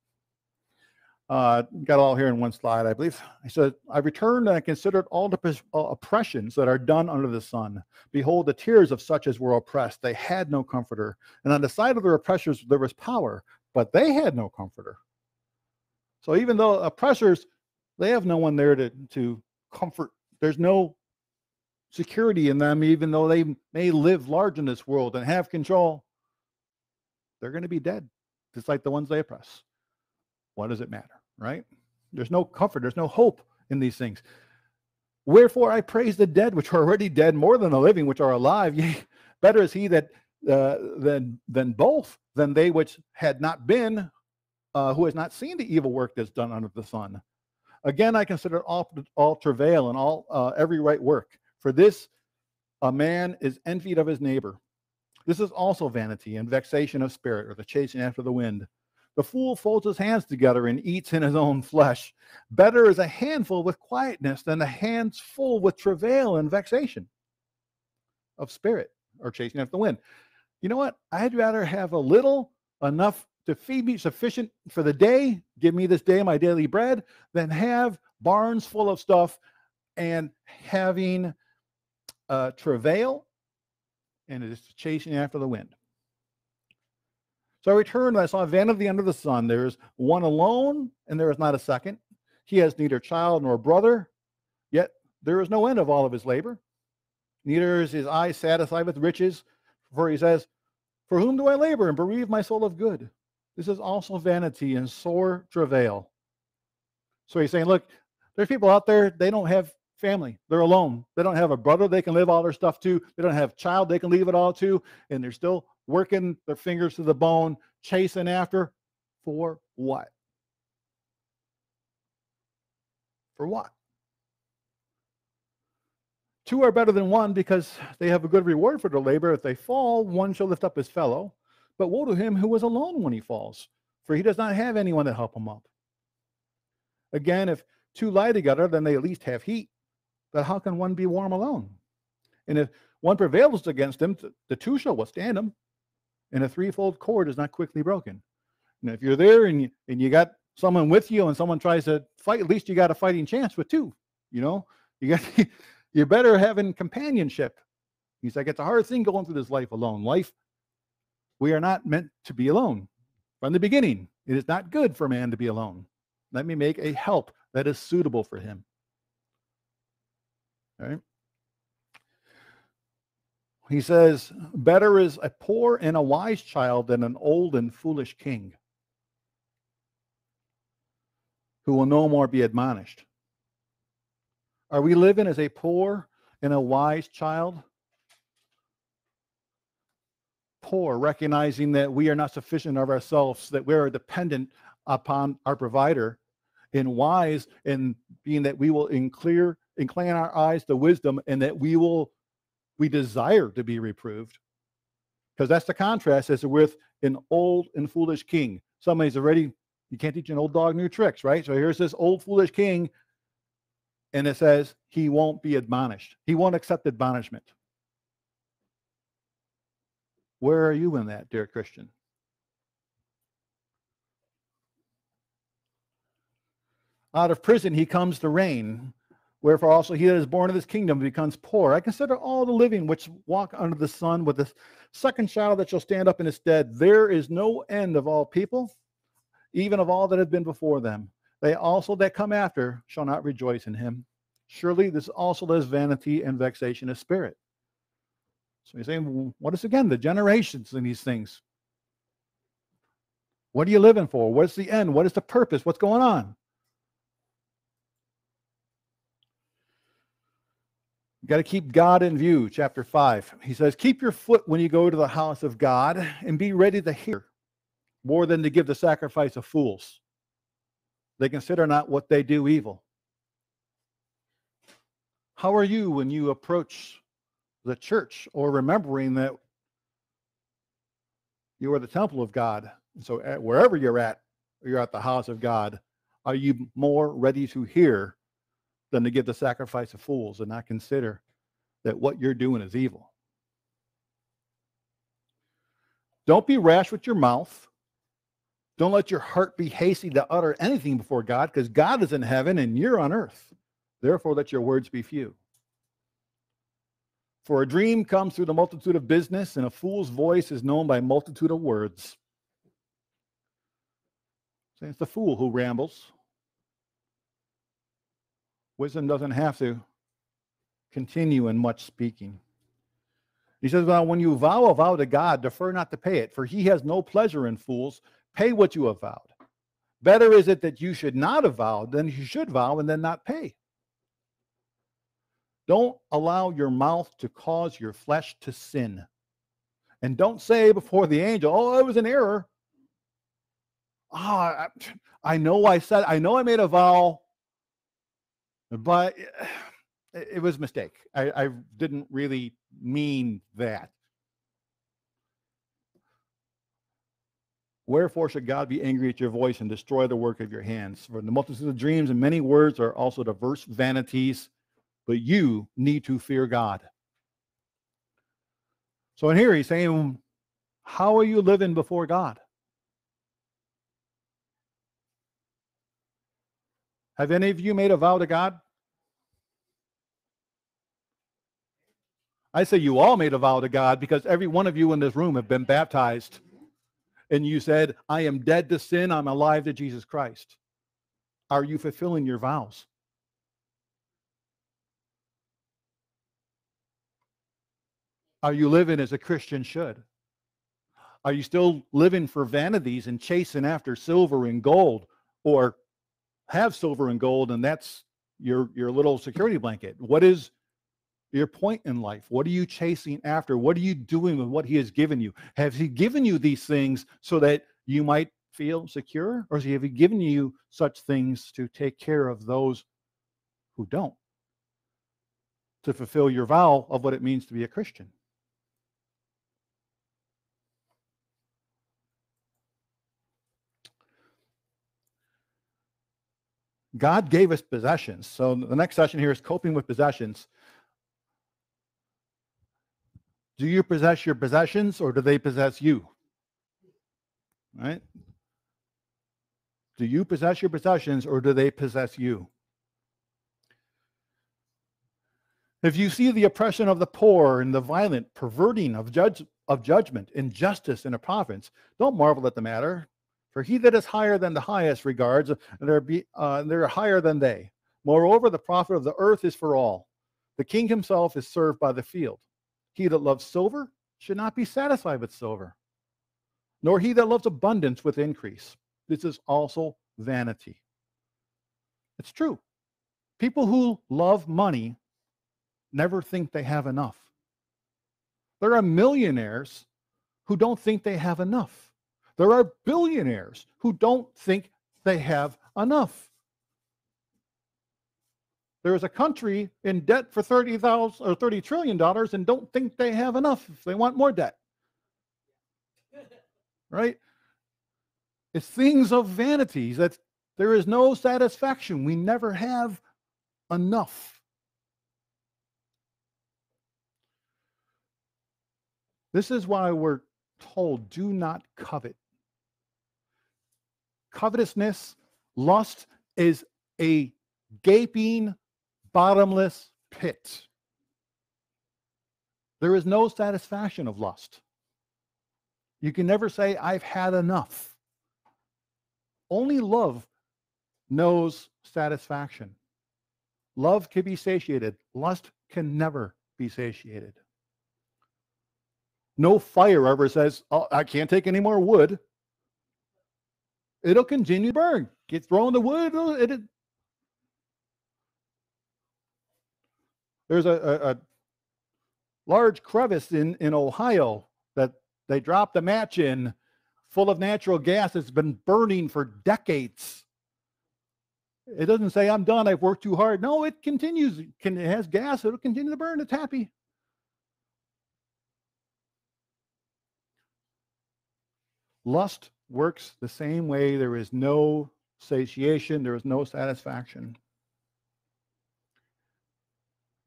Got it all here in one slide, I believe. He said, I returned and I considered all the oppressions that are done under the sun. Behold, the tears of such as were oppressed. They had no comforter. And on the side of their oppressors there was power, but they had no comforter. So even though oppressors, they have no one there to comfort. There's no security in them, even though they may live large in this world and have control. They're going to be dead, just like the ones they oppress. What does it matter, right? There's no comfort. There's no hope in these things. Wherefore I praise the dead, which are already dead, more than the living, which are alive. Yea, better is he that than they which had not been, who has not seen the evil work that's done under the sun. Again, I consider all travail and all every right work. For this, a man is envied of his neighbor. This is also vanity and vexation of spirit, or the chasing after the wind. The fool folds his hands together and eats in his own flesh. Better is a handful with quietness than a hands full with travail and vexation of spirit, or chasing after the wind. You know what? I'd rather have a little, enough to feed me, sufficient for the day, give me this day my daily bread, than have barns full of stuff and having travail, and it is chasing after the wind. So I returned and I saw vanity under the sun. There is one alone, and there is not a second. He has neither child nor brother, yet there is no end of all of his labor. Neither is his eye satisfied with riches, for he says, for whom do I labor and bereave my soul of good? This is also vanity and sore travail. So he's saying, look, there's people out there, they don't have family. They're alone. They don't have a brother they can leave all their stuff to. They don't have a child they can leave it all to. And they're still working their fingers to the bone, chasing after. For what? For what? Two are better than one, because they have a good reward for their labor. If they fall, one shall lift up his fellow. But woe to him who is alone when he falls, for he does not have anyone to help him up. Again, if two lie together, then they at least have heat. But how can one be warm alone? And if one prevails against him, the two shall withstand him. And a threefold cord is not quickly broken. And if you're there and you got someone with you and someone tries to fight, at least you got a fighting chance with two. You know, you're better having companionship. He's like, it's a hard thing going through this life alone. We are not meant to be alone from the beginning. It is not good for man to be alone. Let me make a help that is suitable for him. All right. He says, better is a poor and a wise child than an old and foolish king who will no more be admonished. Are we living as a poor and a wise child? Poor, recognizing that we are not sufficient of ourselves, that we are dependent upon our provider, and wise in being that we will incline our eyes to wisdom, and that we desire to be reproved. Because that's the contrast as with an old and foolish king. Somebody's already, you can't teach an old dog new tricks, right? So here's this old foolish king, and it says he won't be admonished. He won't accept admonishment. Where are you in that, dear Christian? Out of prison he comes to reign. Wherefore also he that is born of this kingdom becomes poor. I consider all the living which walk under the sun with the second shadow that shall stand up in its stead. There is no end of all people, even of all that have been before them. They also that come after shall not rejoice in him. Surely this also is vanity and vexation of spirit. So he's saying, what is again the generations in these things? What are you living for? What's the end? What is the purpose? What's going on? You got to keep God in view. Chapter 5. He says, keep your foot when you go to the house of God, and be ready to hear, more than to give the sacrifice of fools. They consider not what they do evil. How are you when you approach the church, or remembering that you are the temple of God? So wherever you're at the house of God, are you more ready to hear than to give the sacrifice of fools and not consider that what you're doing is evil? Don't be rash with your mouth. Don't let your heart be hasty to utter anything before God, because God is in heaven and you're on earth. Therefore, let your words be few. For a dream comes through the multitude of business, and a fool's voice is known by multitude of words. So it's the fool who rambles. Wisdom doesn't have to continue in much speaking. He says, well, when you vow a vow to God, defer not to pay it, for he has no pleasure in fools. Pay what you have vowed. Better is it that you should not have vowed than you should vow and then not pay. Don't allow your mouth to cause your flesh to sin. And don't say before the angel, oh, it was an error. Oh, I know I made a vow, but it was a mistake. I didn't really mean that. Wherefore should God be angry at your voice and destroy the work of your hands? For the multitude of dreams and many words are also diverse vanities, but you need to fear God. So in here he's saying, how are you living before God? Have any of you made a vow to God? I say you all made a vow to God, because every one of you in this room have been baptized. And you said, I am dead to sin, I'm alive to Jesus Christ. Are you fulfilling your vows? Are you living as a Christian should? Are you still living for vanities and chasing after silver and gold, or have silver and gold and that's your little security blanket? What is your point in life? What are you chasing after? What are you doing with what he has given you? Has he given you these things so that you might feel secure? Or has he given you such things to take care of those who don't? To fulfill your vow of what it means to be a Christian. God gave us possessions. So the next session here is coping with possessions. Do you possess your possessions, or do they possess you? Right? Do you possess your possessions, or do they possess you? If you see the oppression of the poor and the violent perverting of judgment, injustice in a province, don't marvel at the matter, For he that is higher than the highest regards, they're higher than they. Moreover, the profit of the earth is for all. The king himself is served by the field. He that loves silver should not be satisfied with silver, nor he that loves abundance with increase. This is also vanity. It's true. People who love money never think they have enough. There are millionaires who don't think they have enough. There are billionaires who don't think they have enough. There is a country in debt for $30 trillion and don't think they have enough if they want more debt. Right? It's things of vanities that there is no satisfaction. We never have enough. This is why we're told, do not covet. Covetousness, lust, is a gaping, bottomless pit. There is no satisfaction of lust. You can never say, I've had enough. Only love knows satisfaction. Love can be satiated. Lust can never be satiated. No fire ever says, oh, I can't take any more wood. It'll continue to burn. Get thrown the wood. There's a large crevice in Ohio that they dropped a match in, full of natural gas that's been burning for decades. It doesn't say, I'm done, I've worked too hard. No, it continues. It has gas, it'll continue to burn. It's happy. Lust works the same way. There is no satiation, there is no satisfaction.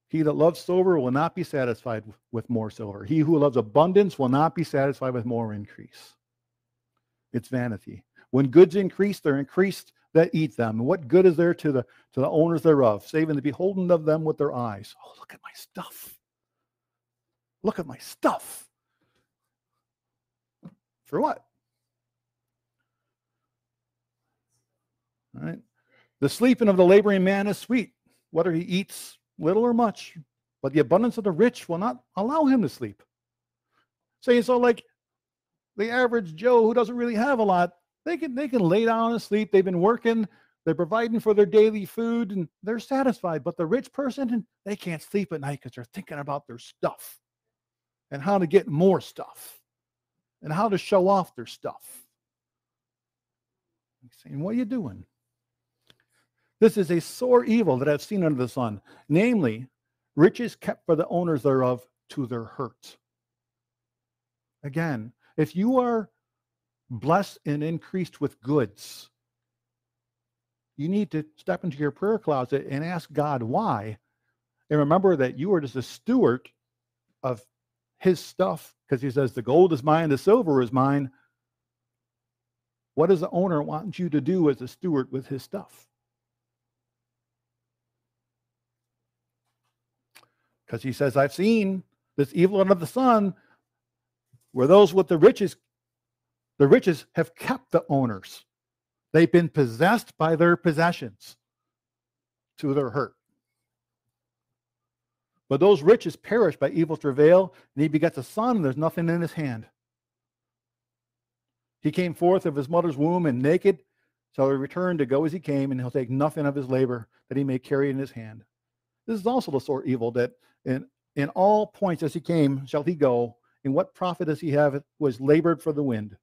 He that loves silver will not be satisfied with more silver. He who loves abundance will not be satisfied with more increase. It's vanity. When goods increase, they're increased that eat them. And what good is there to the owners thereof, saving the beholden of them with their eyes? Oh, look at my stuff. Look at my stuff. For what? All right. The sleeping of the laboring man is sweet, whether he eats little or much, but the abundance of the rich will not allow him to sleep. Saying so, like the average Joe who doesn't really have a lot, they can lay down and sleep. They've been working, they're providing for their daily food, and they're satisfied. But the rich person, they can't sleep at night because they're thinking about their stuff and how to get more stuff and how to show off their stuff. He's saying, what are you doing? This is a sore evil that I've seen under the sun, namely, riches kept for the owners thereof to their hurt. Again, if you are blessed and increased with goods, you need to step into your prayer closet and ask God why. And remember that you are just a steward of his stuff, because he says, the gold is mine, the silver is mine. What does the owner want you to do as a steward with his stuff? Because he says, I've seen this evil under the sun where those with the riches have kept the owners. They've been possessed by their possessions to their hurt. But those riches perish by evil travail, and he begets a son, and there's nothing in his hand. He came forth of his mother's womb, and naked shall he return to go as he came, and he'll take nothing of his labor that he may carry in his hand. This is also the sore evil that in all points as he came shall he go, and what profit does he have? It was labored for the wind.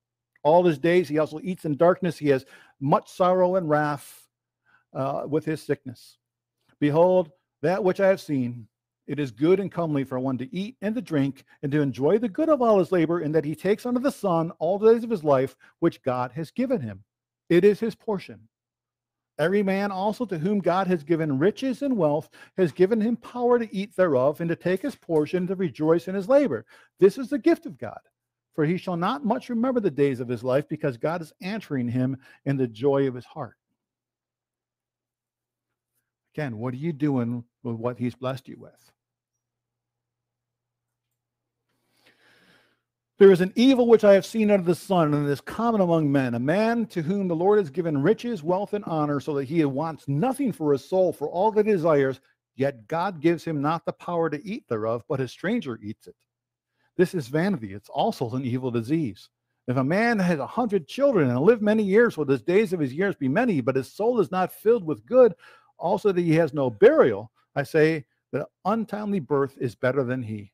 All his days he also eats in darkness. He has much sorrow and wrath with his sickness. Behold, that which I have seen, it is good and comely for one to eat and to drink and to enjoy the good of all his labor, and that he takes under the sun all the days of his life, which God has given him. It is his portion. Every man also to whom God has given riches and wealth has given him power to eat thereof and to take his portion, to rejoice in his labor. This is the gift of God. For he shall not much remember the days of his life, because God is answering him in the joy of his heart. Again, what are you doing with what he's blessed you with? There is an evil which I have seen under the sun, and it is common among men, a man to whom the Lord has given riches, wealth, and honor, so that he wants nothing for his soul, for all that he desires, yet God gives him not the power to eat thereof, but a stranger eats it. This is vanity. It's also an evil disease. If a man has 100 children and live many years, will the days of his years be many, but his soul is not filled with good, also that he has no burial, I say that untimely birth is better than he.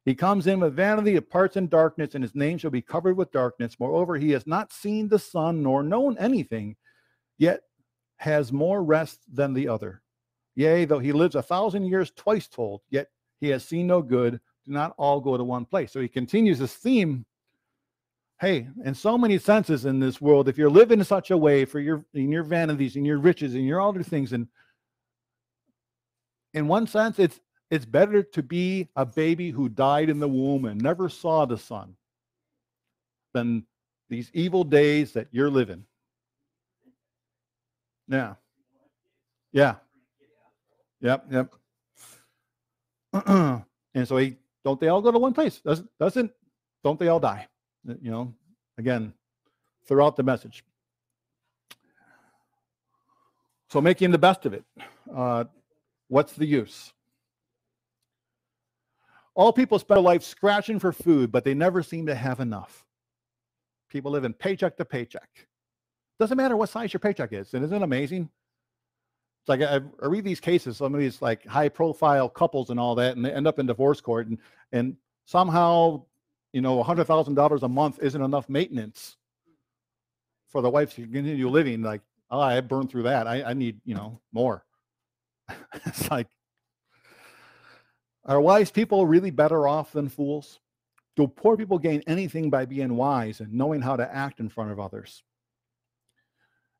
He comes in with vanity, departs in darkness, and his name shall be covered with darkness. Moreover, he has not seen the sun nor known anything, yet has more rest than the other. Yea, though he lives 1,000 years twice told, yet he has seen no good. Do not all go to one place. So he continues this theme. Hey, in so many senses in this world, if you're living in such a way in your vanities and your riches and your other things, and in one sense, it's better to be a baby who died in the womb and never saw the sun than these evil days that you're living. Yeah. Yeah. Yep. And so don't they all go to one place? Don't they all die? You know, again, throughout the message. So making the best of it. What's the use? All people spend their life scratching for food, but they never seem to have enough. People live in paycheck to paycheck. Doesn't matter what size your paycheck is. And isn't it amazing? It's like I read these cases, some of these like high profile couples and all that, and they end up in divorce court, and somehow, you know, $100,000 a month isn't enough maintenance for the wife to continue living. Like, oh, I burned through that. I need, you know, more. It's like, are wise people really better off than fools? Do poor people gain anything by being wise and knowing how to act in front of others?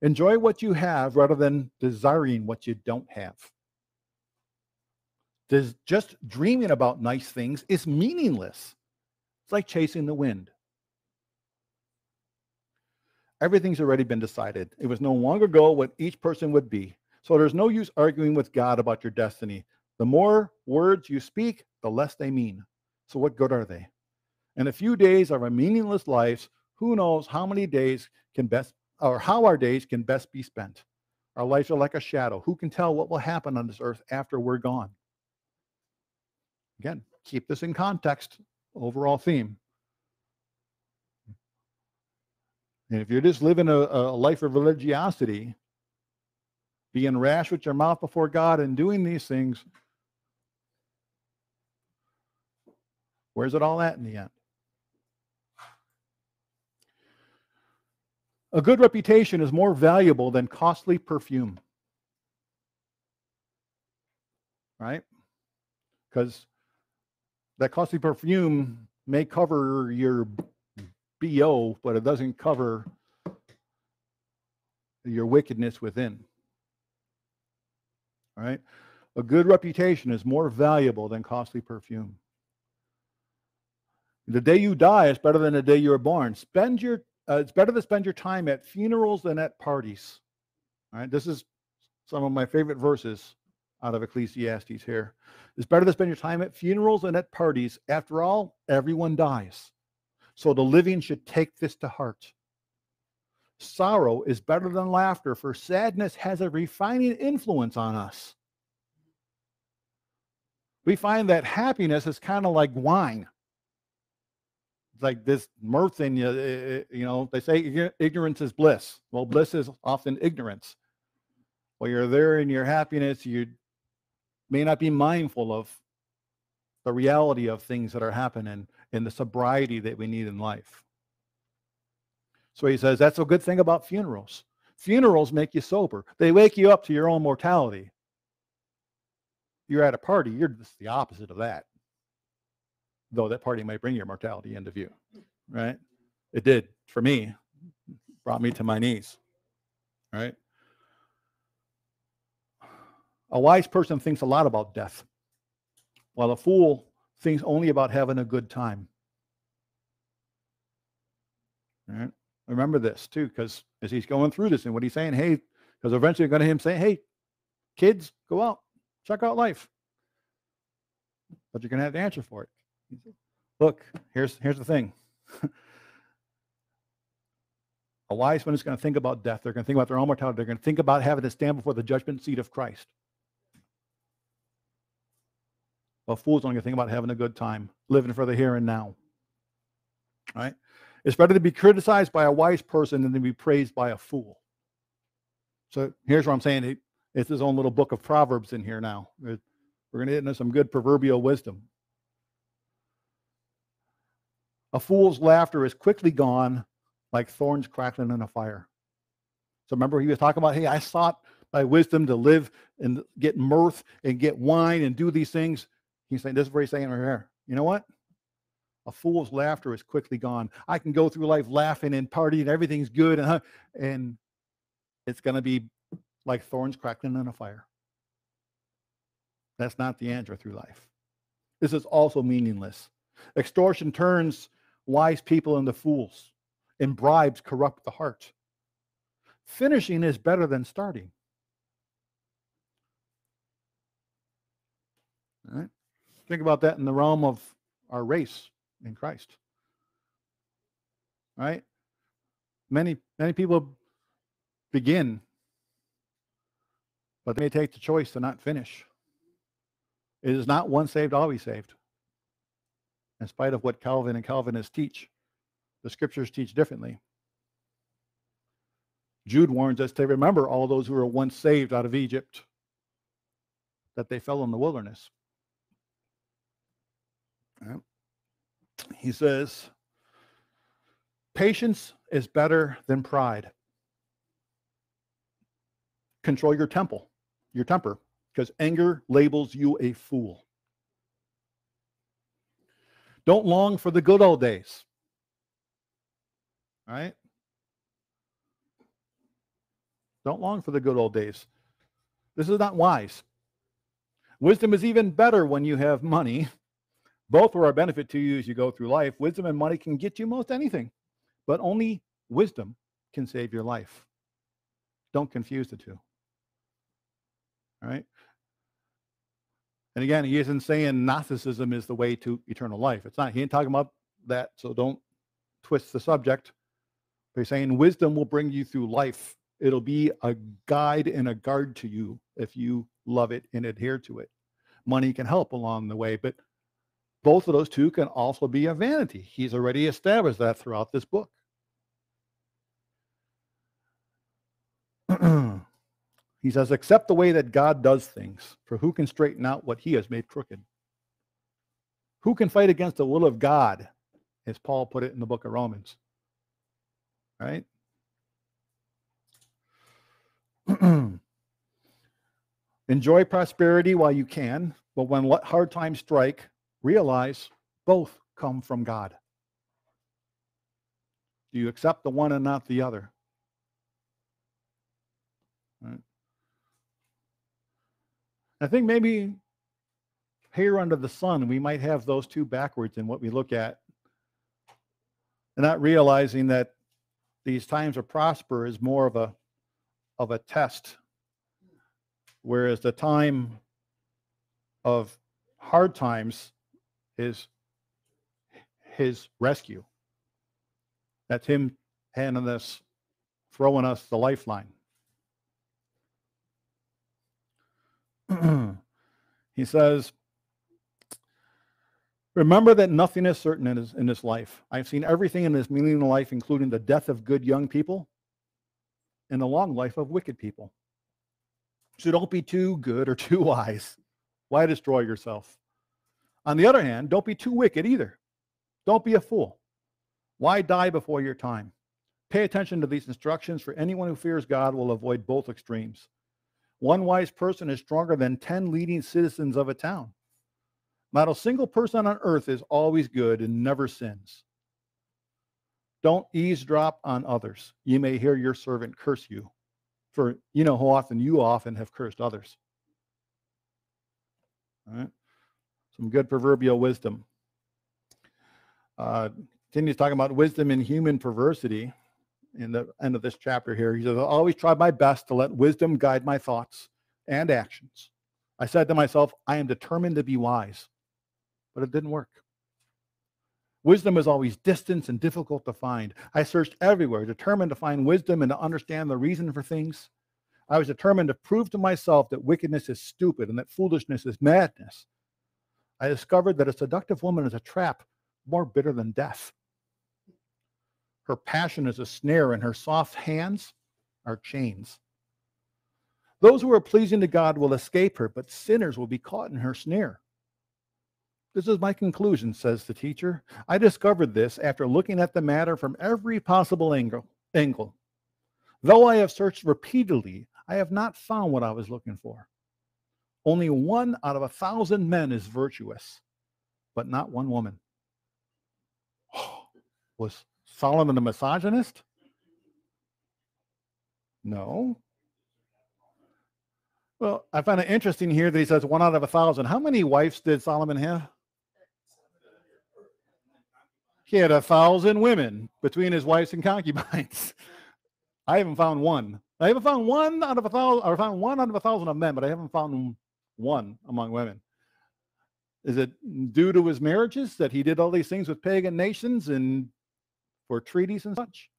Enjoy what you have rather than desiring what you don't have. Just dreaming about nice things is meaningless. It's like chasing the wind. Everything's already been decided. It was known long ago what each person would be. So there's no use arguing with God about your destiny. The more words you speak, the less they mean. So what good are they? And a few days of our meaningless lives, who knows how many days can best, or how our days can best be spent. Our lives are like a shadow. Who can tell what will happen on this earth after we're gone? Again, keep this in context, overall theme. And if you're just living a life of religiosity, being rash with your mouth before God and doing these things, where's it all at in the end? A good reputation is more valuable than costly perfume. Right? Because that costly perfume may cover your BO, but it doesn't cover your wickedness within. All right? A good reputation is more valuable than costly perfume. The day you die is better than the day you were born. It's better to spend your time at funerals than at parties. All right? This is some of my favorite verses out of Ecclesiastes here. It's better to spend your time at funerals than at parties. After all, everyone dies. So the living should take this to heart. Sorrow is better than laughter, for sadness has a refining influence on us. We find that happiness is kind of like wine. It's like this mirth in you, you know, they say ignorance is bliss. Well, bliss is often ignorance. While you're there in your happiness, you may not be mindful of the reality of things that are happening and the sobriety that we need in life. So he says that's a good thing about funerals. Funerals make you sober. They wake you up to your own mortality. You're at a party, you're just the opposite of that. Though that party might bring your mortality into view, right? It did for me. Brought me to my knees, right? A wise person thinks a lot about death, while a fool thinks only about having a good time. All right? Remember this too, because as he's going through this and what he's saying, hey, because eventually you're going to hear him say, hey, kids, go out, check out life. But you're going to have to answer for it. Look, here's the thing. A wise man is going to think about death. They're going to think about their own mortality. They're going to think about having to stand before the judgment seat of Christ. A fool's only going to think about having a good time, living for the here and now. Right? It's better to be criticized by a wise person than to be praised by a fool. So here's what I'm saying. It's his own little book of Proverbs in here now. We're going to get into some good proverbial wisdom. A fool's laughter is quickly gone like thorns crackling in a fire. So remember he was talking about, hey, I sought by wisdom to live and get mirth and get wine and do these things. He's saying, this is what he's saying right here. You know what? A fool's laughter is quickly gone. I can go through life laughing and partying and everything's good, and it's going to be like thorns crackling in a fire. That's not the answer through life. This is also meaningless. Extortion turns wise people into fools, and bribes corrupt the heart. Finishing is better than starting. All right? Think about that in the realm of our race in Christ. Right? Many people begin, but they may take the choice to not finish. It is not once saved, always saved. In spite of what Calvin and Calvinists teach, the scriptures teach differently. Jude warns us to remember all those who were once saved out of Egypt, that they fell in the wilderness. Right? He says, patience is better than pride. Control your temper, because anger labels you a fool. Don't long for the good old days. All right? Don't long for the good old days. This is not wise. Wisdom is even better when you have money. Both are a benefit to you as you go through life. Wisdom and money can get you most anything, but only wisdom can save your life. Don't confuse the two. All right? And again, he isn't saying Gnosticism is the way to eternal life. It's not. He ain't talking about that, so don't twist the subject. But he's saying wisdom will bring you through life. It'll be a guide and a guard to you if you love it and adhere to it. Money can help along the way, but both of those two can also be a vanity. He's already established that throughout this book. He says, accept the way that God does things, for who can straighten out what he has made crooked? Who can fight against the will of God, as Paul put it in the book of Romans? Right? Enjoy prosperity while you can, but when hard times strike, realize both come from God. Do you accept the one and not the other? Right. I think maybe here under the sun, we might have those two backwards in what we look at, and not realizing that these times of prosper is more of a test, whereas the time of hard times is his rescue. That's him handing us, throwing us the lifeline. He says, remember that nothing is certain in this life. I've seen everything in this meaningless life, including the death of good young people and the long life of wicked people. So don't be too good or too wise. Why destroy yourself? On the other hand, don't be too wicked either. Don't be a fool. Why die before your time? Pay attention to these instructions, for anyone who fears God will avoid both extremes. One wise person is stronger than 10 leading citizens of a town. Not a single person on earth is always good and never sins. Don't eavesdrop on others. You may hear your servant curse you, for you know how often you have cursed others. All right? Some good proverbial wisdom. Continues talking about wisdom in human perversity in the end of this chapter here. He says, I'll always try my best to let wisdom guide my thoughts and actions. I said to myself, I am determined to be wise, but it didn't work. Wisdom is always distant and difficult to find. I searched everywhere, determined to find wisdom and to understand the reason for things. I was determined to prove to myself that wickedness is stupid and that foolishness is madness. I discovered that a seductive woman is a trap more bitter than death. Her passion is a snare, and her soft hands are chains. Those who are pleasing to God will escape her, but sinners will be caught in her snare. This is my conclusion, says the teacher. I discovered this after looking at the matter from every possible angle. Though I have searched repeatedly, I have not found what I was looking for. Only 1 out of 1,000 men is virtuous, but not one woman. Was Solomon a misogynist? No. Well, I find it interesting here that he says 1 out of 1,000. How many wives did Solomon have? He had 1,000 women between his wives and concubines. I haven't found one. I haven't found 1 out of 1,000, or found 1 out of 1,000 of men, but I haven't found one among women. Is it due to his marriages that he did all these things with pagan nations and for treaties and such?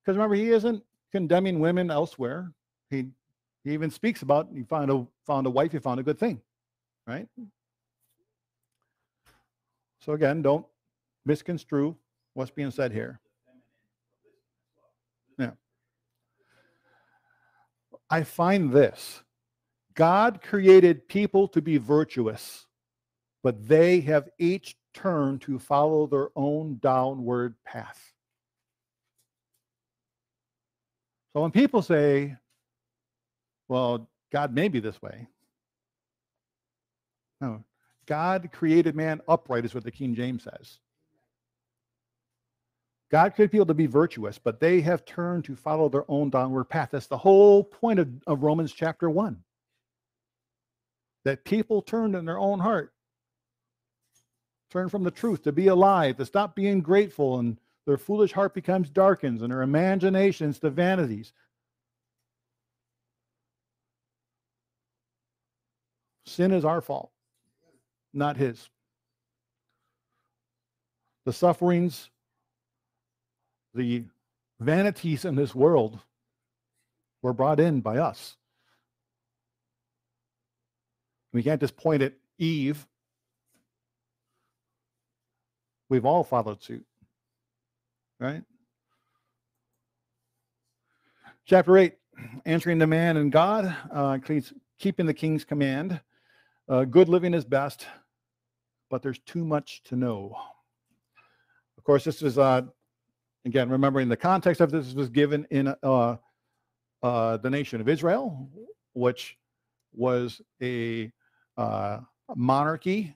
Because remember, he isn't condemning women elsewhere. He even speaks about he found a wife, he found a good thing, right? So again, don't misconstrue what's being said here. Yeah. I find this. God created people to be virtuous, but they have each turned to follow their own downward path. So when people say, well, God made me this way. No, God created man upright is what the King James says. God created people to be virtuous, but they have turned to follow their own downward path. That's the whole point of Romans chapter 1. That people turned in their own heart. Turn from the truth to be alive, to stop being grateful, and their foolish heart becomes darkened, and their imaginations to vanities. Sin is our fault, not his. The sufferings, the vanities in this world were brought in by us. We can't just point at Eve. We've all followed suit, right? Chapter 8, answering the man and God, keeping the king's command. Good living is best, but there's too much to know. Of course, this is, again, remembering the context of this was given in the nation of Israel, which was a monarchy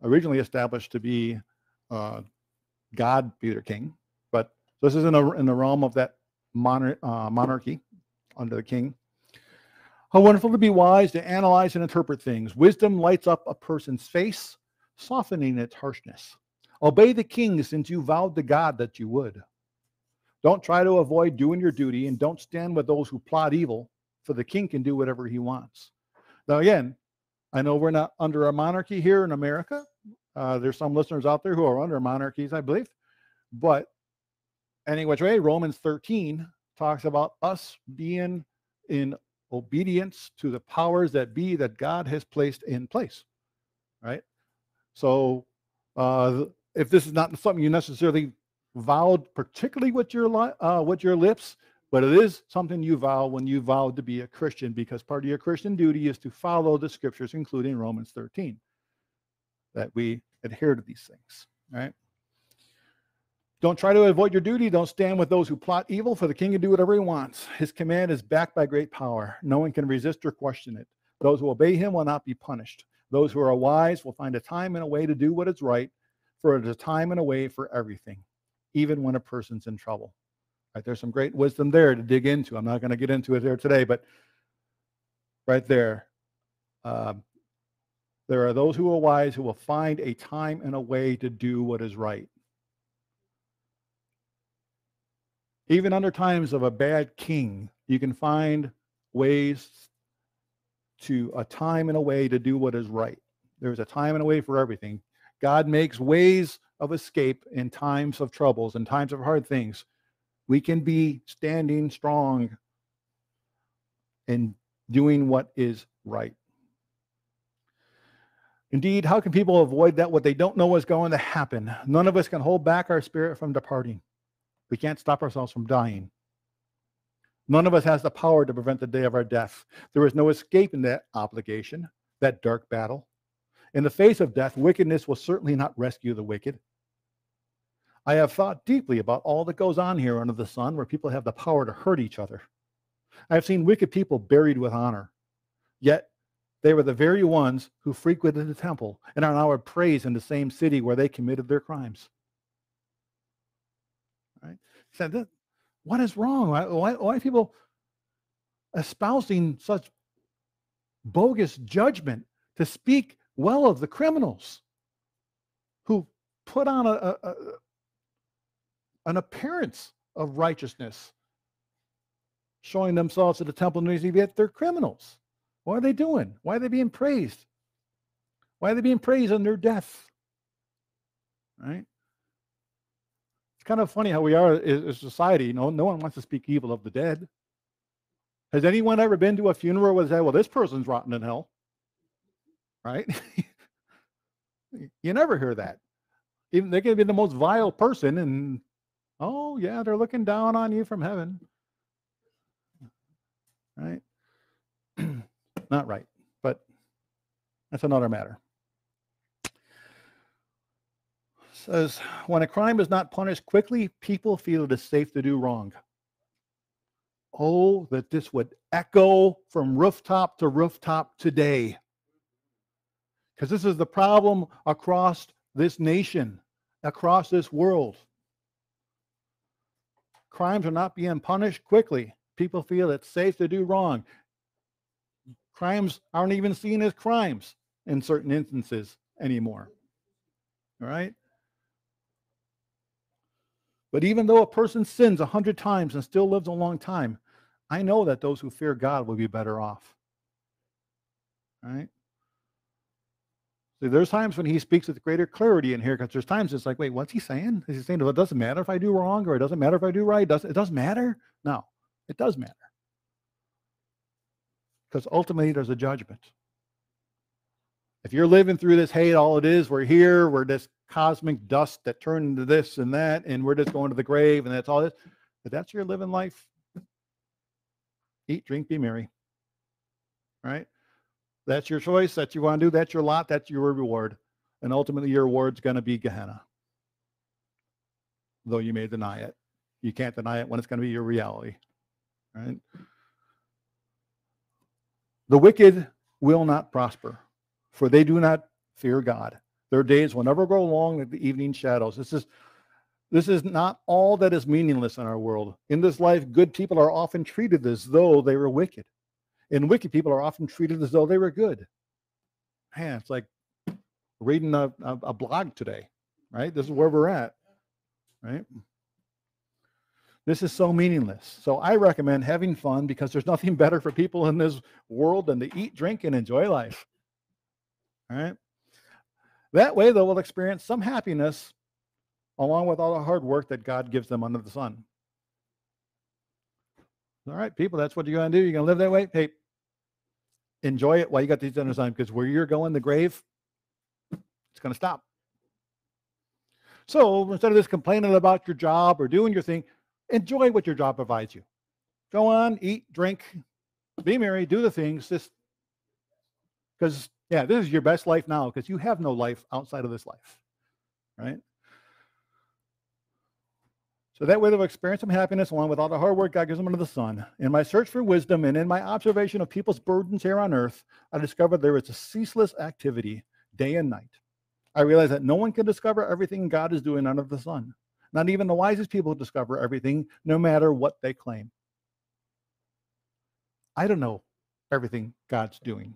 originally established to be God be their king. But this is in the realm of that monarchy under the king. How wonderful to be wise, to analyze and interpret things. Wisdom lights up a person's face, softening its harshness. Obey the king since you vowed to God that you would. Don't try to avoid doing your duty, and don't stand with those who plot evil, for the king can do whatever he wants. Now again, I know we're not under a monarchy here in America. There's some listeners out there who are under monarchies, I believe. But anyway, Romans 13 talks about us being in obedience to the powers that be that God has placed in place, right? So if this is not something you necessarily vowed particularly with your lips, but it is something you vow when you vowed to be a Christian, because part of your Christian duty is to follow the scriptures, including Romans 13, that we adhere to these things, right? Don't try to avoid your duty. Don't stand with those who plot evil, for the king can do whatever he wants. His command is backed by great power. No one can resist or question it. Those who obey him will not be punished. Those who are wise will find a time and a way to do what is right, for it is a time and a way for everything, even when a person's in trouble. Right, there's some great wisdom there to dig into. I'm not going to get into it there today, but right there, there are those who are wise who will find a time and a way to do what is right. Even under times of a bad king, you can find ways to a time and a way to do what is right. There's a time and a way for everything. God makes ways of escape in times of troubles, in times of hard things. We can be standing strong and doing what is right. Indeed, how can people avoid that? What they don't know is going to happen. None of us can hold back our spirit from departing. We can't stop ourselves from dying. None of us has the power to prevent the day of our death. There is no escape in that obligation, that dark battle. In the face of death, wickedness will certainly not rescue the wicked. I have thought deeply about all that goes on here under the sun, where people have the power to hurt each other. I have seen wicked people buried with honor, yet they were the very ones who frequented the temple and are now praised in the same city where they committed their crimes. Right? So what is wrong? Why are people espousing such bogus judgment to speak well of the criminals who put on an appearance of righteousness, showing themselves at the temple, and yet they're criminals? What are they doing? Why are they being praised? Why are they being praised in their death? Right? It's kind of funny how we are as a society. No one wants to speak evil of the dead. Has anyone ever been to a funeral where they say, well, this person's rotten in hell? Right? You never hear that. Even they can be the most vile person, and oh yeah, they're looking down on you from heaven. Right? Not right, but that's another matter. It says, when a crime is not punished quickly, people feel it is safe to do wrong. Oh, that this would echo from rooftop to rooftop today. Because this is the problem across this nation, across this world. Crimes are not being punished quickly. People feel it's safe to do wrong. Crimes aren't even seen as crimes in certain instances anymore. All right? But even though a person sins 100 times and still lives a long time, I know that those who fear God will be better off. All right? See, there's times when he speaks with greater clarity in here, because there's times it's like, wait, what's he saying? Is he saying, well, it doesn't matter if I do wrong, or it doesn't matter if I do right? It doesn't matter? No, it does matter. Because ultimately there's a judgment. If you're living through this hate, all it is, we're here, we're this cosmic dust that turned into this and that, and we're just going to the grave, and that's all this. But that's your living life. Eat, drink, be merry. Right? That's your choice. That's what you want to do. That's your lot. That's your reward. And ultimately your reward's going to be Gehenna. Though you may deny it. You can't deny it when it's going to be your reality. Right? The wicked will not prosper, for they do not fear God. Their days will never grow long like the evening shadows. This is not all that is meaningless in our world. In this life, good people are often treated as though they were wicked. And wicked people are often treated as though they were good. Man, it's like reading a blog today, right? This is where we're at, right? This is so meaningless. So I recommend having fun, because there's nothing better for people in this world than to eat, drink, and enjoy life. All right? That way, they will experience some happiness along with all the hard work that God gives them under the sun. All right, people, that's what you're going to do. You're going to live that way. Hey, enjoy it while you got these under the sun, because where you're going, the grave, it's going to stop. So instead of just complaining about your job or doing your thing, enjoy what your job provides you. Go on, eat, drink, be merry, do the things. Just because, yeah, this is your best life now, because you have no life outside of this life, right? So that way they'll experience some happiness along with all the hard work God gives them under the sun. In my search for wisdom and in my observation of people's burdens here on earth, I discovered there is a ceaseless activity day and night. I realize that no one can discover everything God is doing under the sun. Not even the wisest people discover everything, no matter what they claim. I don't know everything God's doing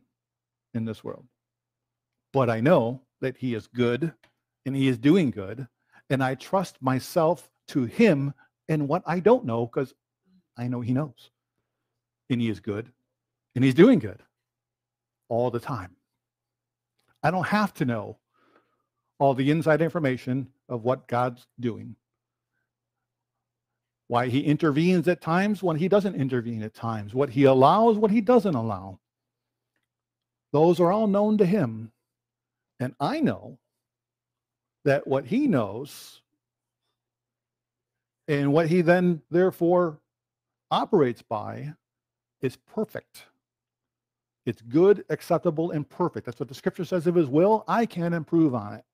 in this world, but I know that he is good and he is doing good, and I trust myself to him in what I don't know, because I know he knows, and he is good and he's doing good all the time. I don't have to know all the inside information of what God's doing. Why he intervenes at times, when he doesn't intervene at times. What he allows, what he doesn't allow. Those are all known to him. And I know that what he knows and what he then therefore operates by is perfect. It's good, acceptable, and perfect. That's what the scripture says of his will. I can't improve on it.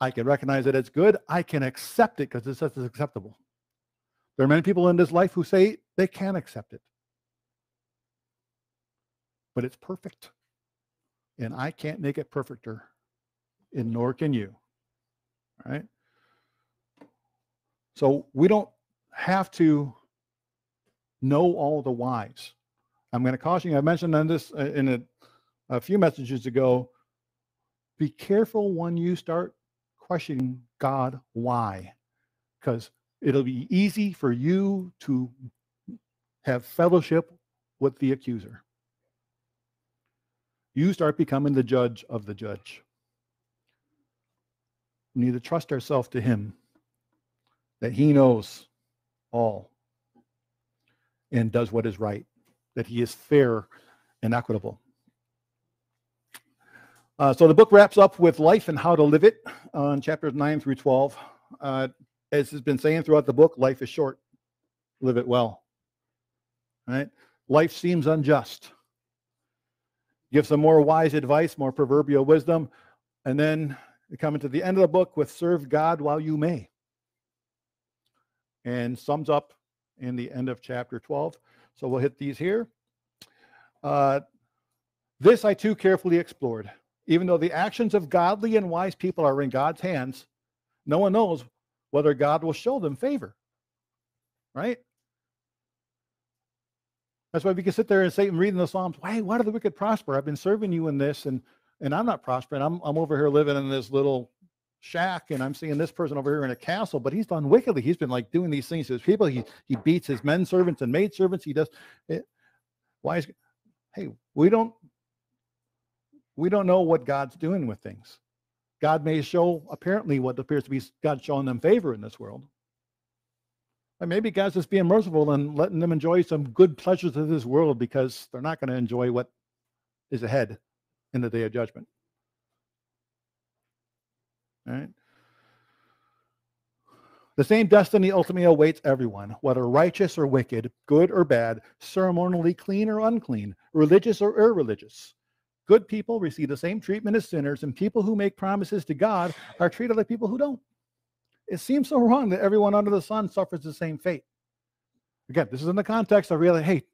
I can recognize that it's good. I can accept it because it says it's acceptable. There are many people in this life who say they can't accept it. But it's perfect. And I can't make it perfecter. And nor can you. All right? So we don't have to know all the whys. I'm going to caution you. I mentioned on this in a few messages ago. Be careful when you start questioning God why, because it'll be easy for you to have fellowship with the accuser. You start becoming the judge of the judge. We need to trust ourselves to him, that he knows all and does what is right, that he is fair and equitable. So the book wraps up with life and how to live it on chapters 9 through 12. As has been saying throughout the book, life is short. Live it well. Right? Life seems unjust. Give some more wise advice, more proverbial wisdom, and then we come into the end of the book with serve God while you may. And sums up in the end of chapter 12. So we'll hit these here. This I too carefully explored. Even though the actions of godly and wise people are in God's hands, no one knows whether God will show them favor. Right? That's why we can sit there and say and read in the Psalms, hey, why do the wicked prosper? I've been serving you in this, and I'm not prospering. I'm over here living in this little shack, and I'm seeing this person over here in a castle, but he's done wickedly. He's been like doing these things to his people. He beats his men servants and maid servants. He does it. Why is, hey, we don't know what God's doing with things. God may show apparently what appears to be God showing them favor in this world. And maybe God's just being merciful and letting them enjoy some good pleasures of this world because they're not going to enjoy what is ahead in the day of judgment. All right? The same destiny ultimately awaits everyone, whether righteous or wicked, good or bad, ceremonially clean or unclean, religious or irreligious. Good people receive the same treatment as sinners, and people who make promises to God are treated like people who don't. It seems so wrong that everyone under the sun suffers the same fate. Again, this is in the context of really, hey,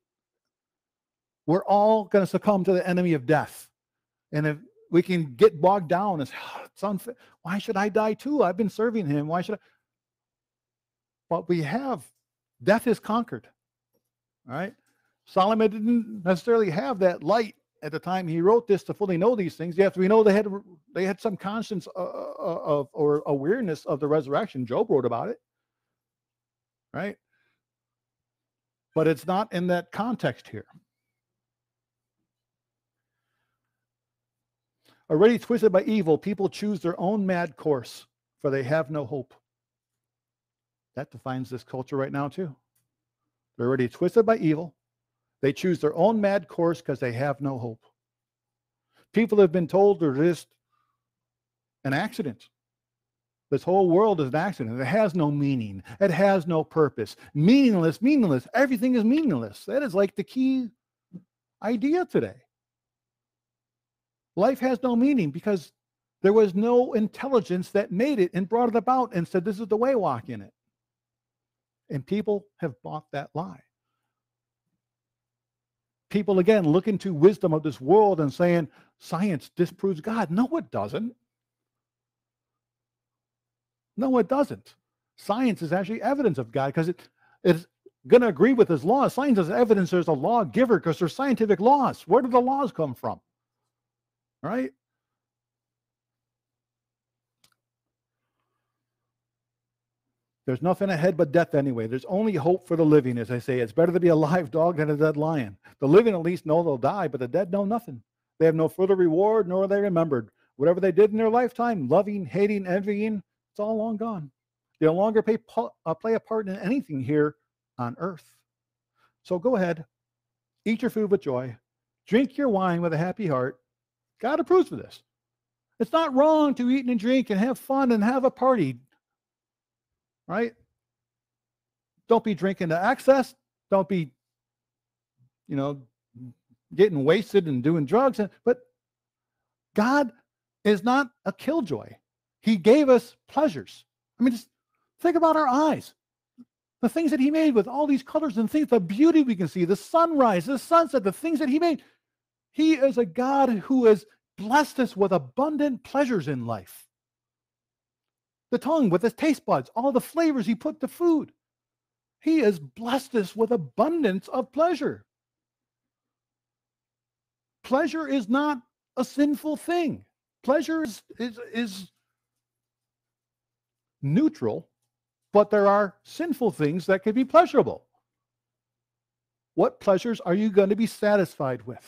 we're all going to succumb to the enemy of death. And if we can get bogged down as, it's unfair. Why should I die too? I've been serving him. Why should I? But we have, death is conquered. All right? Solomon didn't necessarily have that light at the time he wrote this to fully know these things. Yes, we know they had some conscience or awareness of the resurrection. Job wrote about it, right? But it's not in that context here. Already twisted by evil, people choose their own mad course, for they have no hope. That defines this culture right now too. They're already twisted by evil. They choose their own mad course because they have no hope. People have been told they're just an accident. This whole world is an accident. It has no meaning. It has no purpose. Meaningless, meaningless. Everything is meaningless. That is like the key idea today. Life has no meaning because there was no intelligence that made it and brought it about and said, this is the way, walk in it. And people have bought that lie. People, again, look into wisdom of this world and saying, science disproves God. No, it doesn't. No, it doesn't. Science is actually evidence of God because it's going to agree with his laws. Science is evidence there's a lawgiver because there's scientific laws. Where do the laws come from? Right? There's nothing ahead but death anyway. There's only hope for the living, as I say. It's better to be a live dog than a dead lion. The living at least know they'll die, but the dead know nothing. They have no further reward, nor are they remembered. Whatever they did in their lifetime, loving, hating, envying, it's all long gone. They no longer play a part in anything here on earth. So go ahead, eat your food with joy, drink your wine with a happy heart. God approves of this. It's not wrong to eat and drink and have fun and have a party, right? Don't be drinking to excess. Don't be, getting wasted and doing drugs. But God is not a killjoy. He gave us pleasures. I mean, just think about our eyes. The things that he made with all these colors and things, the beauty we can see, the sunrise, the sunset, the things that he made. He is a God who has blessed us with abundant pleasures in life. The tongue with its taste buds, all the flavors he put to food. He has blessed us with abundance of pleasure. Pleasure is not a sinful thing. Pleasure is neutral, but there are sinful things that can be pleasurable. What pleasures are you going to be satisfied with?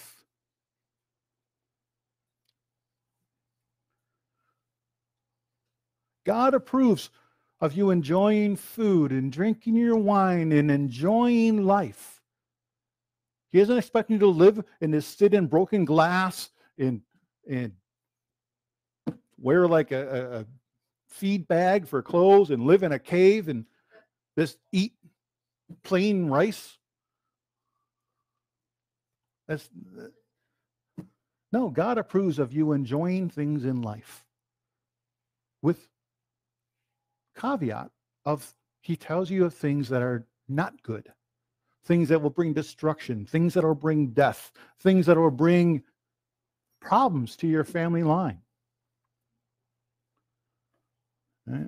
God approves of you enjoying food and drinking your wine and enjoying life. He isn't expecting you to live and to sit in broken glass and wear like a feed bag for clothes and live in a cave and just eat plain rice. No, God approves of you enjoying things in life with caveat of he tells you of things that are not good, things that will bring destruction, things that will bring death, things that will bring problems to your family line. Right?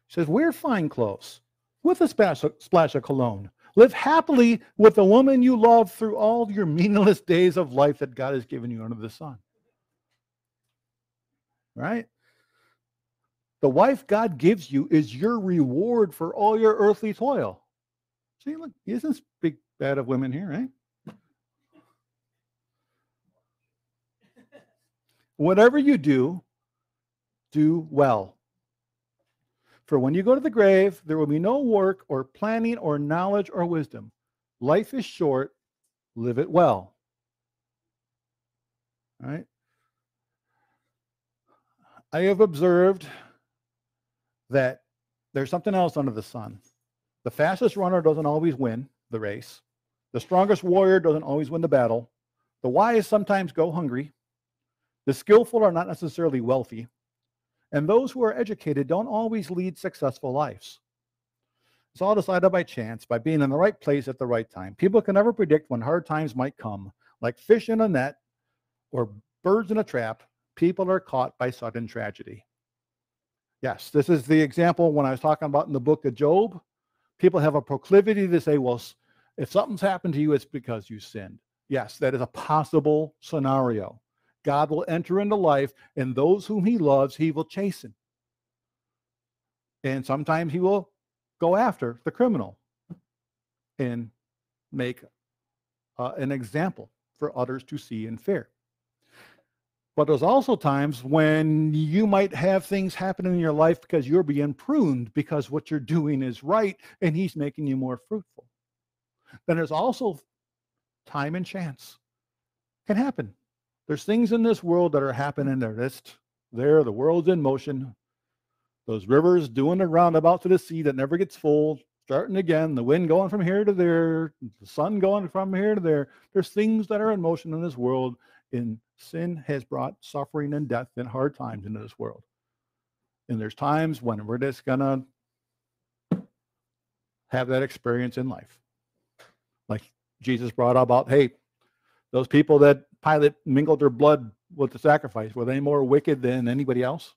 He says, wear fine clothes with a splash of cologne. Live happily with the woman you love through all your meaningless days of life that God has given you under the sun. Right? The wife God gives you is your reward for all your earthly toil. See, look, he doesn't speak bad of women here, right? Whatever you do, do well. For when you go to the grave, there will be no work or planning or knowledge or wisdom. Life is short, live it well. All right? I have observed that there's something else under the sun. The fastest runner doesn't always win the race. The strongest warrior doesn't always win the battle. The wise sometimes go hungry. The skillful are not necessarily wealthy. And those who are educated don't always lead successful lives. It's all decided by chance, by being in the right place at the right time. People can never predict when hard times might come. Like fish in a net or birds in a trap, people are caught by sudden tragedy. Yes, this is the example when I was talking about in the book of Job. People have a proclivity to say, well, if something's happened to you, it's because you sinned. Yes, that is a possible scenario. God will enter into life, and those whom he loves, he will chasten. And sometimes he will go after the criminal and make an example for others to see and fear. But there's also times when you might have things happen in your life because you're being pruned because what you're doing is right and he's making you more fruitful. Then there's also time and chance. Can happen. There's things in this world that are happening. They're just there. The world's in motion. Those rivers doing the roundabout to the sea that never gets full, starting again, the wind going from here to there, the sun going from here to there. There's things that are in motion in this world. And sin has brought suffering and death and hard times into this world. And there's times when we're just going to have that experience in life. Like Jesus brought about, hey, those people that Pilate mingled their blood with the sacrifice, were they more wicked than anybody else?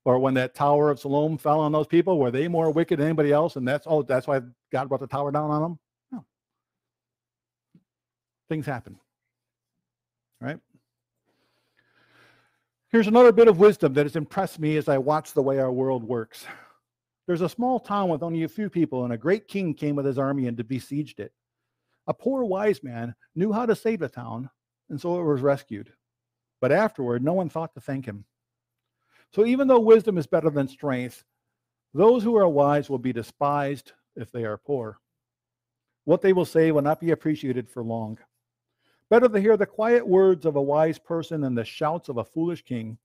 Or when that Tower of Siloam fell on those people, were they more wicked than anybody else? And that's why God brought the tower down on them? No. Things happen. Right? Here's another bit of wisdom that has impressed me as I watch the way our world works. There's a small town with only a few people, and a great king came with his army and besieged it. A poor wise man knew how to save the town, and so it was rescued. but afterward no one thought to thank him. So even though wisdom is better than strength, those who are wise will be despised if they are poor. What they will say will not be appreciated for long. Better to hear the quiet words of a wise person than the shouts of a foolish king.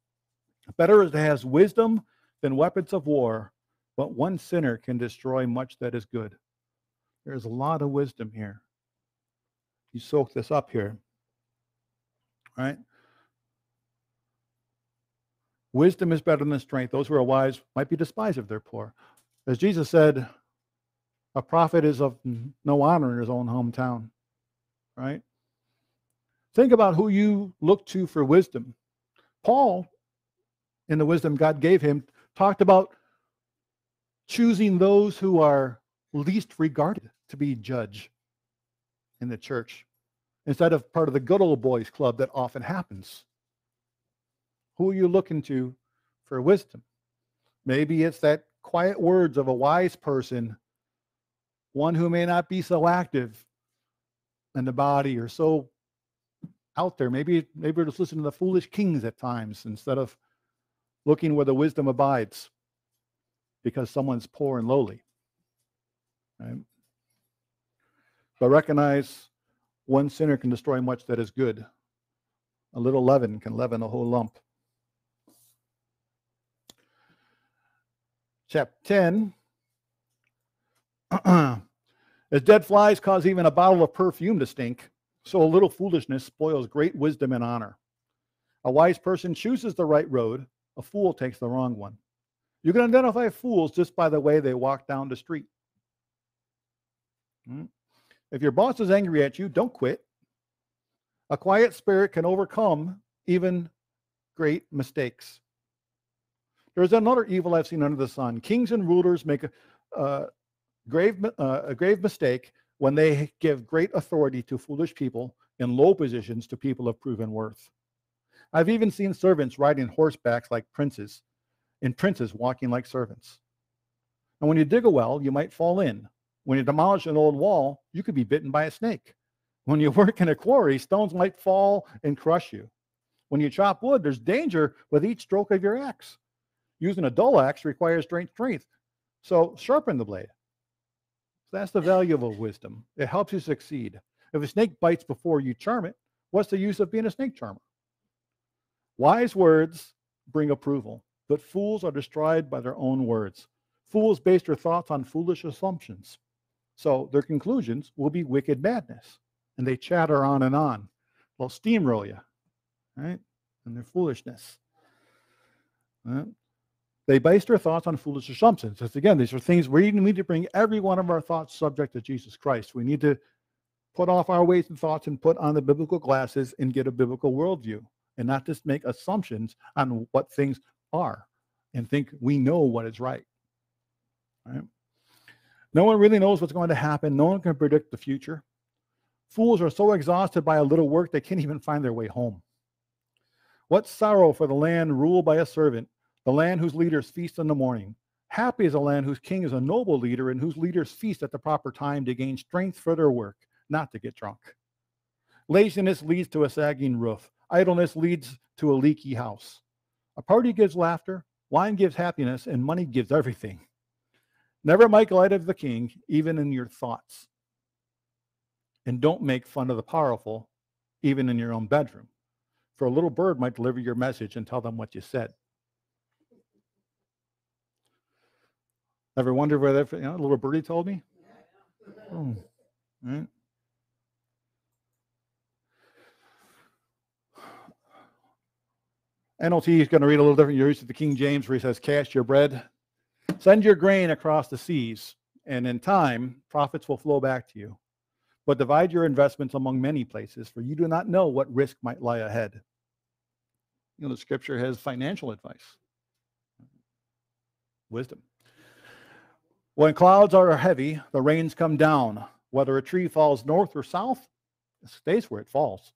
Better is to have wisdom than weapons of war, but one sinner can destroy much that is good. There's a lot of wisdom here. You soak this up here, right? Wisdom is better than strength. Those who are wise might be despised if they're poor. As Jesus said, a prophet is of no honor in his own hometown, right? Think about who you look to for wisdom. Paul, in the wisdom God gave him, talked about choosing those who are least regarded to be judge in the church instead of part of the good old boys club that often happens. Who are you looking to for wisdom? Maybe it's that quiet words of a wise person, one who may not be so active in the body or so out there. Maybe we're just listening to the foolish kings at times instead of looking where the wisdom abides because someone's poor and lowly. Right? But recognize one sinner can destroy much that is good. A little leaven can leaven a whole lump. Chapter 10. As dead flies cause even a bottle of perfume to stink, so a little foolishness spoils great wisdom and honor. A wise person chooses the right road, a fool takes the wrong one. You can identify fools just by the way they walk down the street. If your boss is angry at you, don't quit. A quiet spirit can overcome even great mistakes. There's another evil I've seen under the sun. Kings and rulers make a grave mistake when they give great authority to foolish people in low positions to people of proven worth. I've even seen servants riding horsebacks like princes, and princes walking like servants. And when you dig a well, you might fall in. When you demolish an old wall, you could be bitten by a snake. When you work in a quarry, stones might fall and crush you. When you chop wood, there's danger with each stroke of your axe. Using a dull axe requires great strength, so sharpen the blade. So that's the value of wisdom. It helps you succeed. If a snake bites before you charm it, what's the use of being a snake charmer? Wise words bring approval, but fools are destroyed by their own words. Fools base their thoughts on foolish assumptions, so their conclusions will be wicked madness. And they chatter on and on. They'll steamroll you, right? And their foolishness. Right? They base their thoughts on foolish assumptions. Because again, these are things we need to bring every one of our thoughts subject to Jesus Christ. We need to put off our ways and thoughts and put on the biblical glasses and get a biblical worldview and not just make assumptions on what things are and think we know what is right. Right? No one really knows what's going to happen. No one can predict the future. Fools are so exhausted by a little work they can't even find their way home. What sorrow for the land ruled by a servant, the land whose leaders feast in the morning. Happy is a land whose king is a noble leader and whose leaders feast at the proper time to gain strength for their work, not to get drunk. Laziness leads to a sagging roof. Idleness leads to a leaky house. A party gives laughter, wine gives happiness, and money gives everything. Never make light of the king, even in your thoughts. And don't make fun of the powerful, even in your own bedroom. For a little bird might deliver your message and tell them what you said. Ever wonder where that, a little birdie told me? Oh, right. NLT is going to read a little different. You're used to the King James where he says, cast your bread. Send your grain across the seas, and in time, profits will flow back to you. But divide your investments among many places, for you do not know what risk might lie ahead. The scripture has financial advice. Wisdom. When clouds are heavy, the rains come down. Whether a tree falls north or south, it stays where it falls.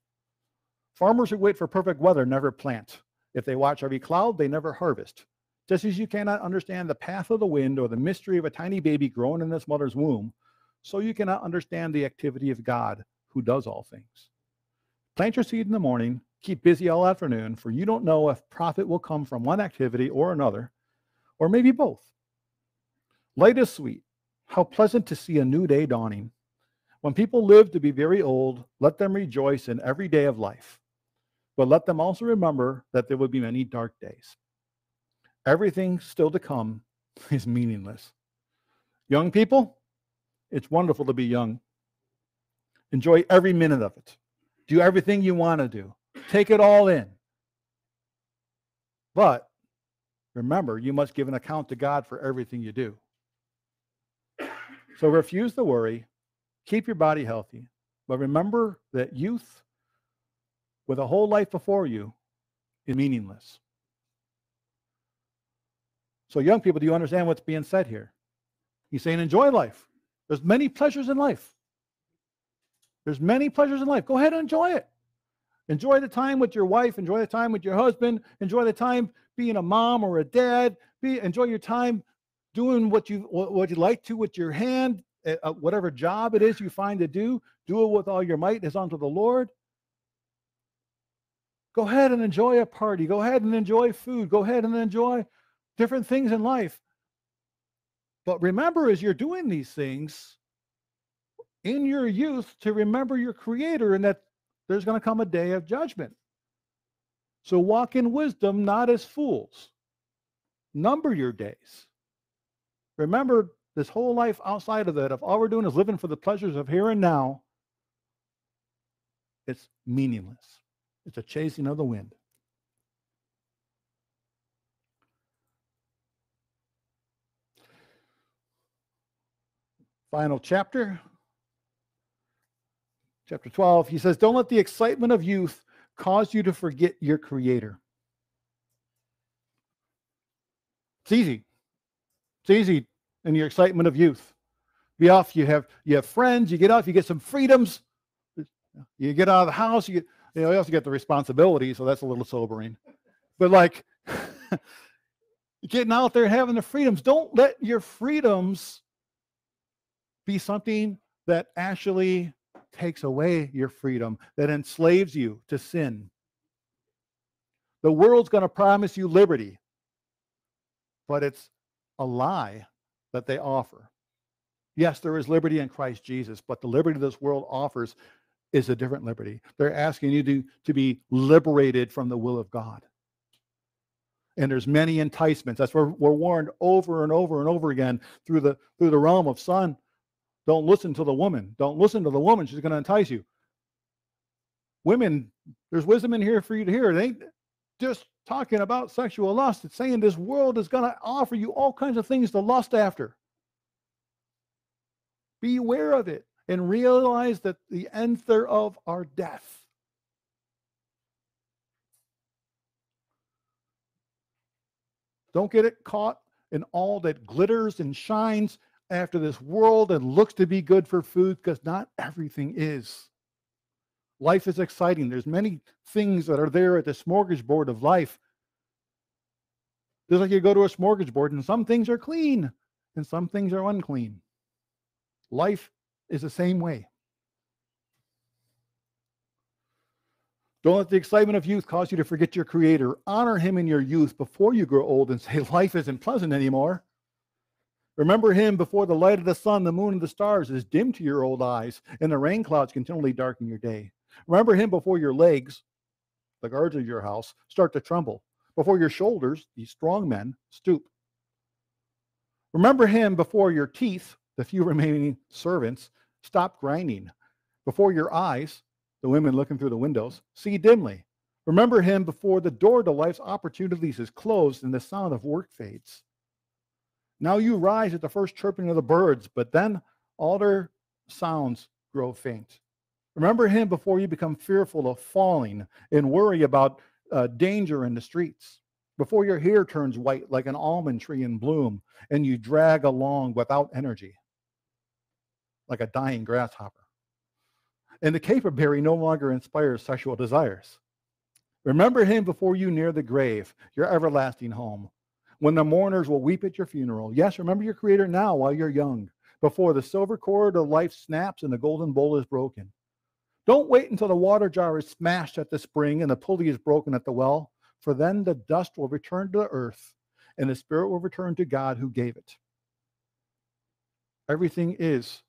Farmers who wait for perfect weather never plant. If they watch every cloud, they never harvest. Just as you cannot understand the path of the wind or the mystery of a tiny baby growing in its mother's womb, so you cannot understand the activity of God who does all things. Plant your seed in the morning, Keep busy all afternoon, for you don't know if profit will come from one activity or another, or maybe both. Light is sweet. How pleasant to see a new day dawning. When people live to be very old, let them rejoice in every day of life. But let them also remember that there will be many dark days. Everything still to come is meaningless. Young people, it's wonderful to be young. Enjoy every minute of it. Do everything you want to do. Take it all in. But remember, you must give an account to God for everything you do. So refuse the worry. Keep your body healthy. But remember that youth, with a whole life before you, is meaningless. So young people, do you understand what's being said here? He's saying enjoy life. There's many pleasures in life. There's many pleasures in life. Go ahead and enjoy it. Enjoy the time with your wife. Enjoy the time with your husband. Enjoy the time being a mom or a dad. Enjoy your time doing what you like to with your hand, whatever job it is you find to do. Do it with all your might as unto the Lord. Go ahead and enjoy a party. Go ahead and enjoy food. Go ahead and enjoy different things in life. But remember, as you're doing these things in your youth, to remember your Creator and that there's going to come a day of judgment. So walk in wisdom, not as fools. Number your days. Remember, this whole life outside of that, if all we're doing is living for the pleasures of here and now, it's meaningless. It's a chasing of the wind. Final chapter. Chapter 12, he says, don't let the excitement of youth cause you to forget your Creator. It's easy. It's easy in your excitement of youth. Be off, you have friends, you get off, you get some freedoms. You get out of the house, you also get the responsibility, so that's a little sobering. But like getting out there and having the freedoms, don't let your freedoms be something that actually takes away your freedom, that enslaves you to sin. The world's going to promise you liberty, but it's a lie that they offer. Yes, there is liberty in Christ Jesus, but the liberty this world offers is a different liberty. They're asking you to be liberated from the will of God. And there's many enticements. That's where we're warned over and over and over again through the realm of son. Don't listen to the woman. Don't listen to the woman. She's going to entice you. Women, there's wisdom in here for you to hear. It ain't just talking about sexual lust. It's saying this world is going to offer you all kinds of things to lust after. Be aware of it and realize that the ends thereof are death. Don't get it caught in all that glitters and shines after this world and looks to be good for food, because not everything is. Life is exciting. There's many things that are there at the smorgasbord of life. Just like you go to a smorgasbord and some things are clean and some things are unclean. Life is the same way. Don't let the excitement of youth cause you to forget your Creator. Honor Him in your youth before you grow old and say life isn't pleasant anymore. Remember Him before the light of the sun, the moon, and the stars is dim to your old eyes, and the rain clouds continually darken your day. Remember Him before your legs, the guards of your house, start to tremble. Before your shoulders, these strong men, stoop. Remember Him before your teeth, the few remaining servants, stop grinding. Before your eyes, the women looking through the windows, see dimly. Remember Him before the door to life's opportunities is closed and the sound of work fades. Now you rise at the first chirping of the birds, but then all their sounds grow faint. Remember Him before you become fearful of falling and worry about danger in the streets. Before your hair turns white like an almond tree in bloom and you drag along without energy, like a dying grasshopper. And the caperberry no longer inspires sexual desires. Remember Him before you near the grave, your everlasting home, when the mourners will weep at your funeral. Yes, remember your Creator now while you're young, before the silver cord of life snaps and the golden bowl is broken. Don't wait until the water jar is smashed at the spring and the pulley is broken at the well, for then the dust will return to the earth and the spirit will return to God who gave it. Everything is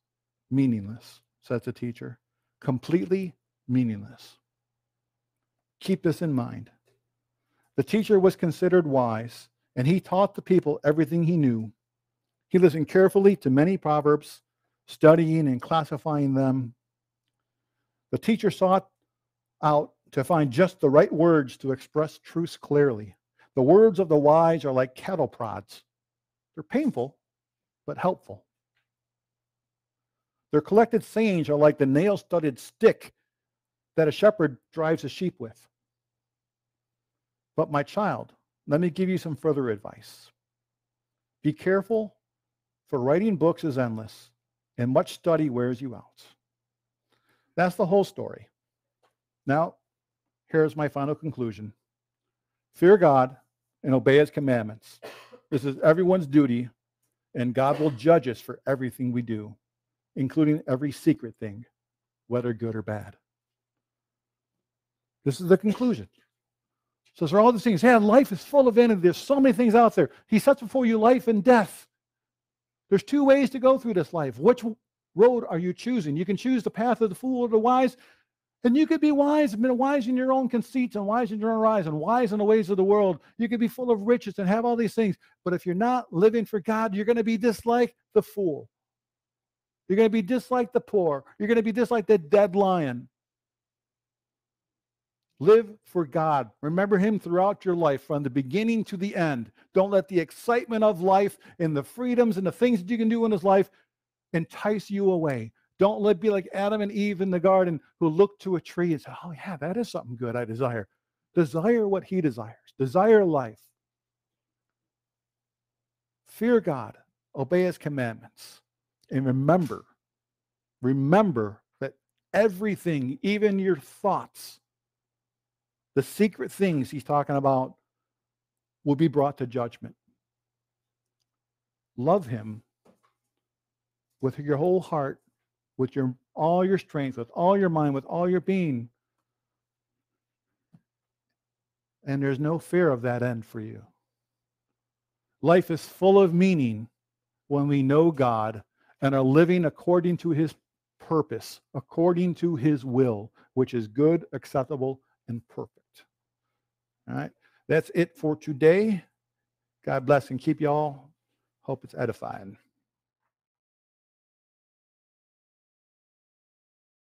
meaningless, says the teacher. Completely meaningless. Keep this in mind. The teacher was considered wise, and he taught the people everything he knew. He listened carefully to many proverbs, studying and classifying them. The teacher sought out to find just the right words to express truths clearly. The words of the wise are like cattle prods. They're painful, but helpful. Their collected sayings are like the nail-studded stick that a shepherd drives a sheep with. But my child, let me give you some further advice. Be careful, for writing books is endless, and much study wears you out. That's the whole story. Now, here's my final conclusion. Fear God and obey his commandments. This is everyone's duty, and God will judge us for everything we do, including every secret thing, whether good or bad. This is the conclusion. So there are all these things. Yeah, life is full of vanity. There's so many things out there. He sets before you life and death. There's two ways to go through this life. Which road are you choosing? You can choose the path of the fool or the wise, and you could be wise in your own conceits and wise in your own eyes and wise in the ways of the world. You could be full of riches and have all these things, but if you're not living for God, you're going to be just like the fool. You're going to be just like the poor. You're going to be just like the dead lion. Live for God. Remember him throughout your life, from the beginning to the end. Don't let the excitement of life and the freedoms and the things that you can do in this life entice you away. Don't be like Adam and Eve in the garden, who looked to a tree and said, oh yeah, that is something good I desire. Desire what he desires. Desire life. Fear God. Obey his commandments. And remember that everything, even your thoughts, the secret things he's talking about, will be brought to judgment. Love him with your whole heart, with all your strength, with all your mind, with all your being. And there's no fear of that end for you. Life is full of meaning when we know God and are living according to his purpose, according to his will, which is good, acceptable, and perfect. All right. That's it for today. God bless and keep y'all. Hope it's edifying.